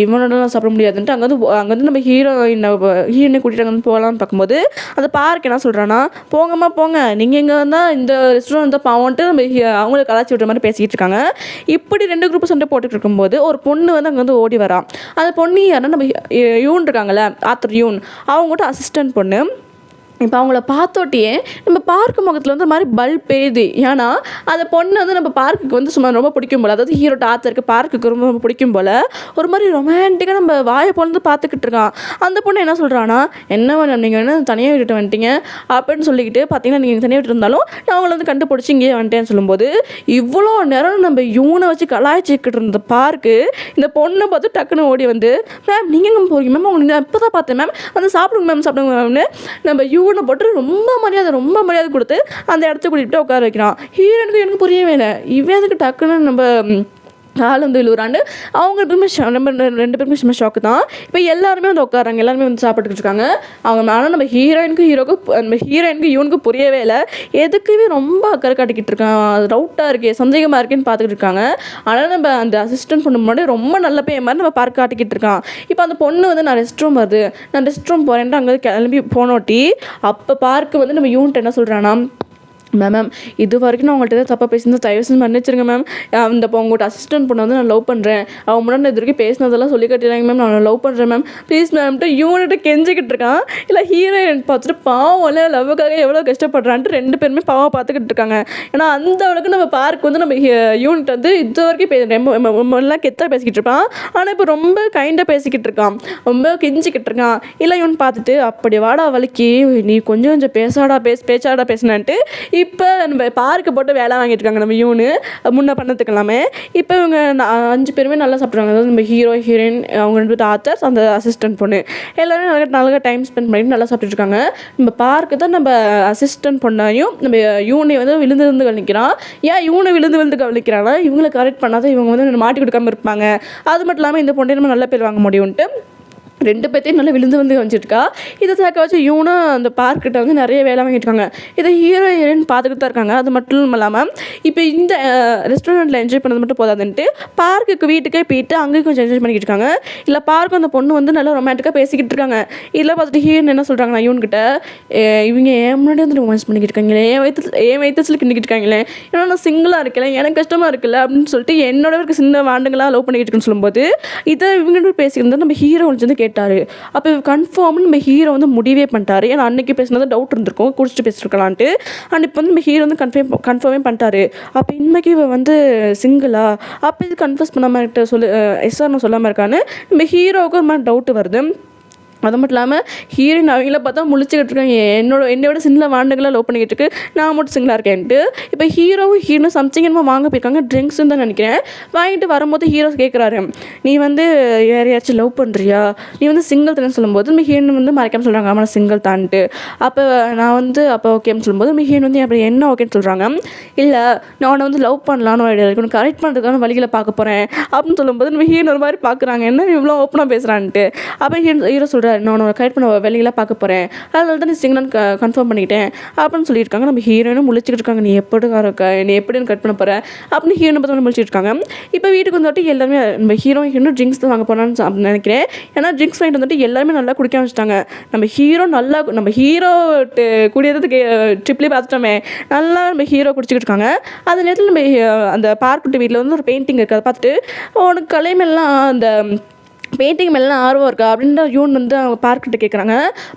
இவனோட சாப்பிட முடியாதுன்ட்டு அங்கே வந்து நம்ம ஹீரோயின் ஹீரோயினை கூட்டிகிட்டு வந்து போகலான்னு பார்க்கும்போது அந்த பார்க் என்ன சொல்கிறான்னா, போங்கம்மா போங்க, நீங்கள் இங்கே வந்தால் இந்த ரெஸ்டாரண்ட் வந்து பாவன்ட்டு நம்ம அவங்கள கலாச்சி விட்ற மாதிரி பேசிக்கிட்டு இருக்காங்க. இப்படி 2 குரூப் சண்டை போட்டுட்டு இருக்கும்போது ஒரு பொண்ணு வந்து அங்கே வந்து ஓடி வரா. அந்த பொண்ணு யாருன்னா நம்ம யூன் இருக்காங்கல்ல, ஆத்தர் யூன், அவங்ககிட்ட அசிஸ்டன்ட் பொண்ணு. இப்போ அவங்கள பார்த்தோட்டியே நம்ம பார்க்கு முகத்தில் வந்து மாதிரி பல்ப் எரியுது. ஏன்னா அந்த பொண்ணு வந்து நம்ம பார்க்குக்கு வந்து சும்மா ரொம்ப பிடிக்கும் போல், அதாவது ஹீரோட்ட ஆத்தருக்கு பார்க்குக்கு ரொம்ப ரொம்ப பிடிக்கும் போல் ஒரு மாதிரி ரொமான்டிக்காக நம்ம வாயை பொழுது பார்த்துக்கிட்டு இருக்கான். அந்த பொண்ணு என்ன சொல்கிறான்னா, என்ன வேணும் நீங்கள் என்ன தனியாக விட்டுட்டு வந்துட்டீங்க அப்படின்னு சொல்லிக்கிட்டு, பார்த்தீங்கன்னா நீங்கள் தனியாக விட்டு இருந்தாலும் நான் அவங்கள வந்து கண்டுபிடிச்சி இங்கேயே வந்துட்டேன்னு சொல்லும்போது, இவ்வளோ நேரம் நம்ம இவனை வச்சு கலாய்ச்சிக்கிட்டு இருந்த பார்க்கு இந்த பொண்ணை பார்த்து டக்குன்னு ஓடி வந்து, மேம் நீங்கள் எங்கே போகிறீங்க மேம், அவங்க இப்போ தான் பார்த்தேன் மேம், வந்து சாப்பிடுங்க மேம் சாப்பிடுங்க மேம்னு நம்ம யூனை போட்டு ரொம்ப மரியாதை கொடுத்து அந்த இடத்த கூட்டிகிட்டு உட்கார வைக்கிறான். ஹீரோனுக்கு எனக்கு புரியவே இல்லை, இவன் எதுக்கு டக்குன்னு நம்ம ஆள் வந்து விழுவுறாண்டு. அவங்க எப்பவுமே நம்ம 2 பேருமே சும்மா ஷாக்கு தான். இப்போ எல்லாருமே வந்து உட்காராங்க, எல்லாருமே வந்து சாப்பிட்டுட்டு இருக்காங்க. அவங்க ஆனால் நம்ம ஹீரோயினுக்கு இவனுக்கு புரியவே இல்லை, எதுக்குமே ரொம்ப அக்கறை காட்டிக்கிட்டு இருக்கான், டவுட்டாக இருக்கே சந்தேகமாக இருக்கேன்னு பார்த்துக்கிட்டு இருக்காங்க. ஆனால் நம்ம அந்த அசிஸ்டன்ட் பொண்ணு முன்னாடி ரொம்ப நல்ல பையன் மாதிரி நம்ம பார்க்க காட்டிக்கிட்டு இருக்கான். இப்போ அந்த பொண்ணு வந்து நான் ரெஸ்ட் ரூம் போகிறேன்ட்டு அங்கே கிளம்பி போனோட்டி அப்போ பார்க்க வந்து நம்ம யூனிட் என்ன சொல்கிறான்னா, மேம் இது வரைக்கும் நான் உங்கள்கிட்ட தப்பாக பேசியிருந்தேன், தயவு செஞ்சு மன்னிச்சிருங்க மேம். அந்த உங்கள்கிட்ட அசிஸ்டன்ட் பொண்ணை வந்து நான் லவ் பண்ணுறேன், அவன் முன்னாடி நான் இது வரைக்கும் பேசினதெல்லாம் சொல்லி கட்டிடுறாங்க மேம், நான் லவ் பண்ணுறேன் மேம் ப்ளீஸ் மேம்ட்டு யூனிட்டு கெஞ்சிக்கிட்டு இருக்கான். இல்லை ஹீரோயின் பார்த்துட்டு பாவம் இல்லை லவ்வுக்காக எவ்வளோ கஷ்டப்படுறான்ட்டு 2 பேருமே பாவம் பார்த்துக்கிட்டு இருக்காங்க. ஏன்னா அந்த அளவுக்கு நம்ம பார்க்க வந்து நம்ம யூனிட் வந்து இது வரைக்கும் எல்லாம் கெத்தாக பேசிக்கிட்டு இருப்பான். ஆனால் இப்போ ரொம்ப கைண்டாக பேசிக்கிட்டு இருக்கான், ரொம்ப கெஞ்சிக்கிட்டு இருக்கான். இல்லை இவன் பார்த்துட்டு அப்படி வாடா வலிக்கு நீ கொஞ்சம் பேச்சாடா பேசினான்ட்டு இப்போ நம்ம பார்க்க போட்டு வேலை வாங்கிட்டு இருக்காங்க நம்ம யூனு முன்ன பண்ணதுக்கு எல்லாமே. இப்போ இவங்க 5 பேருமே நல்லா சாப்பிட்றாங்க. அதாவது நம்ம ஹீரோயின், அவங்க 2 ஆத்தர்ஸ், அந்த அசிஸ்டன்ட் பொண்ணு, எல்லாருமே நல்லா டைம் ஸ்பெண்ட் பண்ணிட்டு நல்லா சாப்பிட்டுட்டு இருக்காங்க. நம்ம பார்க்க தான் நம்ம அசிஸ்டன்ட் பொண்ணையும் நம்ம யூனை வந்து விழுந்து கவனிக்கிறான். ஏன் யூனை விழுந்து கவனிக்கிறாங்கன்னா, இவங்களை கரெக்ட் பண்ணாத இவங்க வந்து மாட்டி கொடுக்காம இருப்பாங்க. அது மட்டும் இல்லாமல் இந்த பொண்ணை நம்ம நல்ல பேர் வாங்க முடியும்ட்டு 2 பேர்த்தையும் நல்லா விழுந்து கவனிச்சிருக்கா. இதை சேர்க்க வச்சு இவனும் அந்த பார்க்கிட்ட வந்து நிறைய வேலை வாங்கிட்டு இருக்காங்க. இதை ஹீரோயின் பார்த்துக்கிட்டு தான் இருக்காங்க. அது மட்டும் இல்லாமல் இப்போ இந்த ரெஸ்டாரண்ட்டில் என்ஜாய் பண்ணது மட்டும் போதாதுன்ட்டு பார்க்குக்கு வீட்டுக்கே போயிட்டு அங்கேயும் கொஞ்சம் என்ஜாய் பண்ணிக்கிட்டு இருக்காங்க. இல்லை பார்க்கும் அந்த பொண்ணு வந்து நல்லா ரொமான்டிக்காக பேசிக்கிட்டு இருக்காங்க. இதில் பார்த்துட்டு ஹீரோயின் என்ன சொல்கிறாங்கன்னா, இவன்கிட்ட இவங்க ஏன் முன்னாடி வந்து ரொமான்ஸ் பண்ணிக்கிட்டு இருக்காங்களே, என் வயிற்றுல கிண்டிக்கிட்டு இருக்காங்களே, ஏன்னா நான் சிங்கிளாக இருக்கல, எனக்கு கஷ்டமாக இருக்குல்ல அப்படின்னு சொல்லிட்டு என்னோட இருக்க சின்ன வாண்டுங்களாக லவ் பண்ணிக்கிட்டு இருக்குன்னு சொல்லும்போது இதை இவங்க பேசியிருந்தால் நம்ம ஹீரோ வந்து கேட்டார். அப்போ கன்ஃபார்ம்னு நம்ம ஹீரோ வந்து முடிவே பண்ணிட்டாரு. ஏன்னா அன்னைக்கு பேசினது டவுட் இருந்திருக்கும், குடிச்சிட்டு பேசிருக்கலான்ட்டு. அண்ட் இப்போ வந்து நம்ம ஹீரோ வந்து கன்ஃபார்மே பண்ணிட்டாரு. அப்போ இன்னைக்கு இவ வந்து சிங்கிளா, அப்போ இது கன்ஃபர்ஸ் பண்ணாமல் எஸ்ஆர்னு சொல்லாமல் இருக்கான்னு நம்ம ஹீரோவுக்கு ஒரு மாதிரி டவுட்டு வருது. அது மட்டும் இல்லாமல் ஹீரோயின் அவங்கள பார்த்தா முழிச்சுக்கிட்டு இருக்காங்க, என்னோட சின்ன வாண்டுகளாக லவ் பண்ணிக்கிட்டு இருக்கு, நான் மட்டும் சிங்கிளாக இருக்கேன்ட்டு. இப்போ ஹீரோவும் சம்திங் என்னமோ வாங்க போயிருக்காங்க, ட்ரிங்க்ஸ்ன்னு தான் நினைக்கிறேன். வாங்கிட்டு வரும்போது ஹீரோ கேட்குறாரு, நீ வந்து யாரையாச்சும் லவ் பண்ணுறியா, நீ வந்து சிங்கிள் தானே சொல்லும்போது நம்ம ஹீரோயின் வந்து மறைக்காமல் சொல்கிறாங்க, ஆமாம் சிங்கிள் தான்ட்டு. அப்போ நான் வந்து அப்போ ஓகேன்னு சொல்லும்போது நம்ம ஹீரோயின் வந்து அப்படி என்ன ஓகேன்னு சொல்கிறாங்க. இல்லை நான் உன்னை வந்து லவ் பண்ணலான்னு ஐடியா இருக்கு, உனக்கு கரெக்ட் பண்ணுறதுக்கான வழிகளை பார்க்க போகிறேன் அப்படின்னு சொல்லும்போது நம்ம ஹீரோயின் ஒரு மாதிரி பார்க்குறாங்க, என்ன இவ்வளோ ஓப்பனாக பேசுகிறான்ட்டு. அப்போ ஹீரோ சொல்கிறார், நான் உன்னோட கரெக்ட் பண்ண வேலைகளாக பார்க்க போகிறேன், அதனால தான் நீ சிங்கிள்னு கன்ஃபார்ம் பண்ணிக்கிட்டேன் அப்படின்னு சொல்லியிருக்காங்க. நம்ம ஹீரோயினும் முழிச்சிக்கிட்டு இருக்காங்க, நீ எப்படி கட் பண்ண போகிற அப்படின்னு ஹீரோனை பார்த்து முழிச்சிட்டு இருக்காங்க. இப்போ வீட்டுக்கு வந்துட்டு எல்லாருமே நம்ம ஹீரோயின் ட்ரிங்க்ஸ் தான் வாங்க போனான்னு நினைக்கிறேன். ஏன்னா ட்ரிங்க்ஸ் வாங்கிட்டு வந்துட்டு எல்லாருமே நல்லா குடிக்க ஆரம்பிச்சிட்டாங்க. நம்ம ஹீரோ குடியறதுக்கு ட்ரிப்லேயே பார்த்துட்டோமே, நல்லா நம்ம ஹீரோ குடிச்சிக்கிட்டு இருக்காங்க. அந்த நேரத்தில் நம்ம அந்த பார்க்கிட்ட வீட்டில் வந்து ஒரு பெயிண்டிங் இருக்குது, அதை பார்த்துட்டு உனக்கு கலைமெல்லாம் அந்த பெயிண்டிங் மேலாம் ஆர்வம் இருக்கா அப்படின்ற யூன் வந்து அவங்க பார்க்கிட்ட கேட்குறாங்க.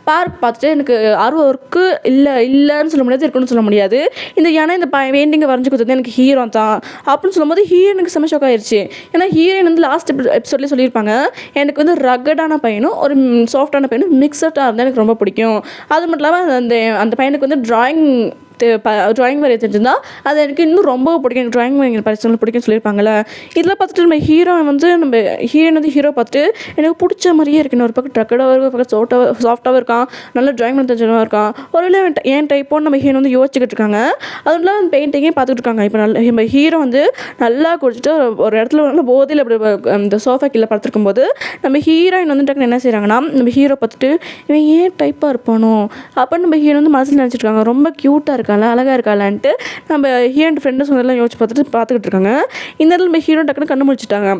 பார்க் பார்த்துட்டு எனக்கு ஆர்வம் இருக்குது இல்லைன்னு சொல்ல முடியாது, இருக்குன்னு சொல்ல முடியாது, ஏன்னா இந்த பெயிண்டிங்கை வரைஞ்சி கொடுத்தது எனக்கு ஹீரோ தான் அப்படின்னு சொல்லும்போது ஹீரோனுக்கு செம்ம ஷாக் ஆயிடுச்சு. ஏன்னா ஹீரோயின் வந்து லாஸ்ட் எபிசோட்லேயே சொல்லியிருப்பாங்க, எனக்கு வந்து ரகடான பையனும் ஒரு சாஃப்டான பையனும் மிக்சடாக இருந்தால் எனக்கு ரொம்ப பிடிக்கும். அது மட்டும் இல்லாமல் அந்த பையனுக்கு வந்து ட்ராயிங் வரைய தெரிஞ்சிருந்தால் அது எனக்கு இன்னும் ரொம்ப பிடிக்கும், எனக்கு ட்ராயிங் வரைய பரிசு பிடிக்கும்னு சொல்லியிருப்பாங்கள்ல. இதில் பார்த்துட்டு நம்ம ஹீரோயின் வந்து ஹீரோ பார்த்துட்டு எனக்கு பிடிச்ச மாதிரியே இருக்குன்னு, ஒரு பக்கம் ட்ரக்கடாக இருக்கும், ஒரு பக்கம் சாஃப்டாகவும் இருக்கான், நல்ல ட்ராயிங் பண்ண தெரிஞ்சவங்க இருக்கான், ஒருவேளை ஏன் டைப்போன்னு நம்ம ஹீரோ வந்து யோசிச்சுக்கிட்டு இருக்காங்க. அதுலாம் அந்த பெயிண்டிங்கே பார்த்துட்டு இருக்காங்க. இப்போ நம்ம ஹீரோ வந்து நல்லா குடிச்சிட்டு ஒரு இடத்துல நல்ல போதையில் அப்படி அந்த சோஃபா கீழே படுத்துருக்கும் போது நம்ம ஹீரோயின் வந்து டக்குன்னு என்ன செய்கிறாங்கன்னா, நம்ம ஹீரோ பார்த்துட்டு இவன் ஏன் டைப்பாக இருப்பானோ அப்படின்னு நம்ம ஹீரோ வந்து மனசில் நினச்சிட்டு இருக்காங்க, ரொம்ப க்யூட்டாக இருக்காளா அழகாக இருக்காளான்ட்டு நம்ம ஹீரோயின் ஃப்ரெண்டு சொன்னதெல்லாம் பார்த்துக்கிட்டு இருக்காங்க. இந்த இடத்துல நம்ம ஹீரோ டக்குன்னு கண்ணு முழிச்சிட்டாங்க.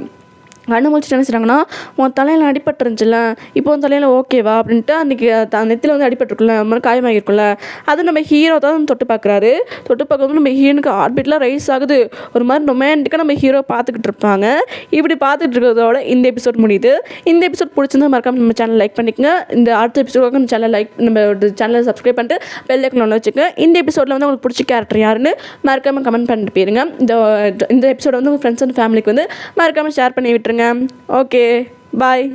கண்ணு முழிச்சிட்டு என்ன செய்றாங்கன்னா, உன் தலையில் அடிபட்டுருந்துச்சுல்ல, இப்போ உன் தலையில் ஓகேவா அப்படின்ட்டு அன்றைக்கி நெத்தியில் வந்து அடிபட்டுருக்குல்ல, அது மாதிரி காயமாகிருக்குல்ல, அது நம்ம ஹீரோ தான் தொட்டு பார்க்குறாரு. தொட்டு பார்க்கும்போது நம்ம ஹீரோனுக்கு ஹார்ட் பீட்லாம் ரைஸ் ஆகுது. ஒரு மாதிரி ரொமான்டிக்காக நம்ம ஹீரோ பார்த்துக்கிட்டு இருப்பாங்க. இப்படி பார்த்துட்டு இருக்கிறதோட இந்த எபிசோட் முடியுது. இந்த எபிசோட் பிடிச்சிருந்தா மறக்காம நம்ம சேனல் லைக் பண்ணிக்கங்க. இந்த அடுத்த எபிசோடுக்கு நம்ம சேனலை சப்ஸ்கிரைப் பண்ணிட்டு பெல் ஐக்கான் ஒன்று வச்சுக்கோங்க. இந்த எபிசோடில் வந்து உங்களுக்கு பிடிச்ச கேரக்டர் யாருன்னு மறக்காமல் கமெண்ட் பண்ணிட்டு போயிருங்க. இந்த எபிசோட வந்து உங்கள் ஃப்ரெண்ட்ஸ் அண்ட் ஃபேமிலிக்கு வந்து மறக்காமல் ஷேர் பண்ணி விட்டுருங்க. ஓகே, பாய்.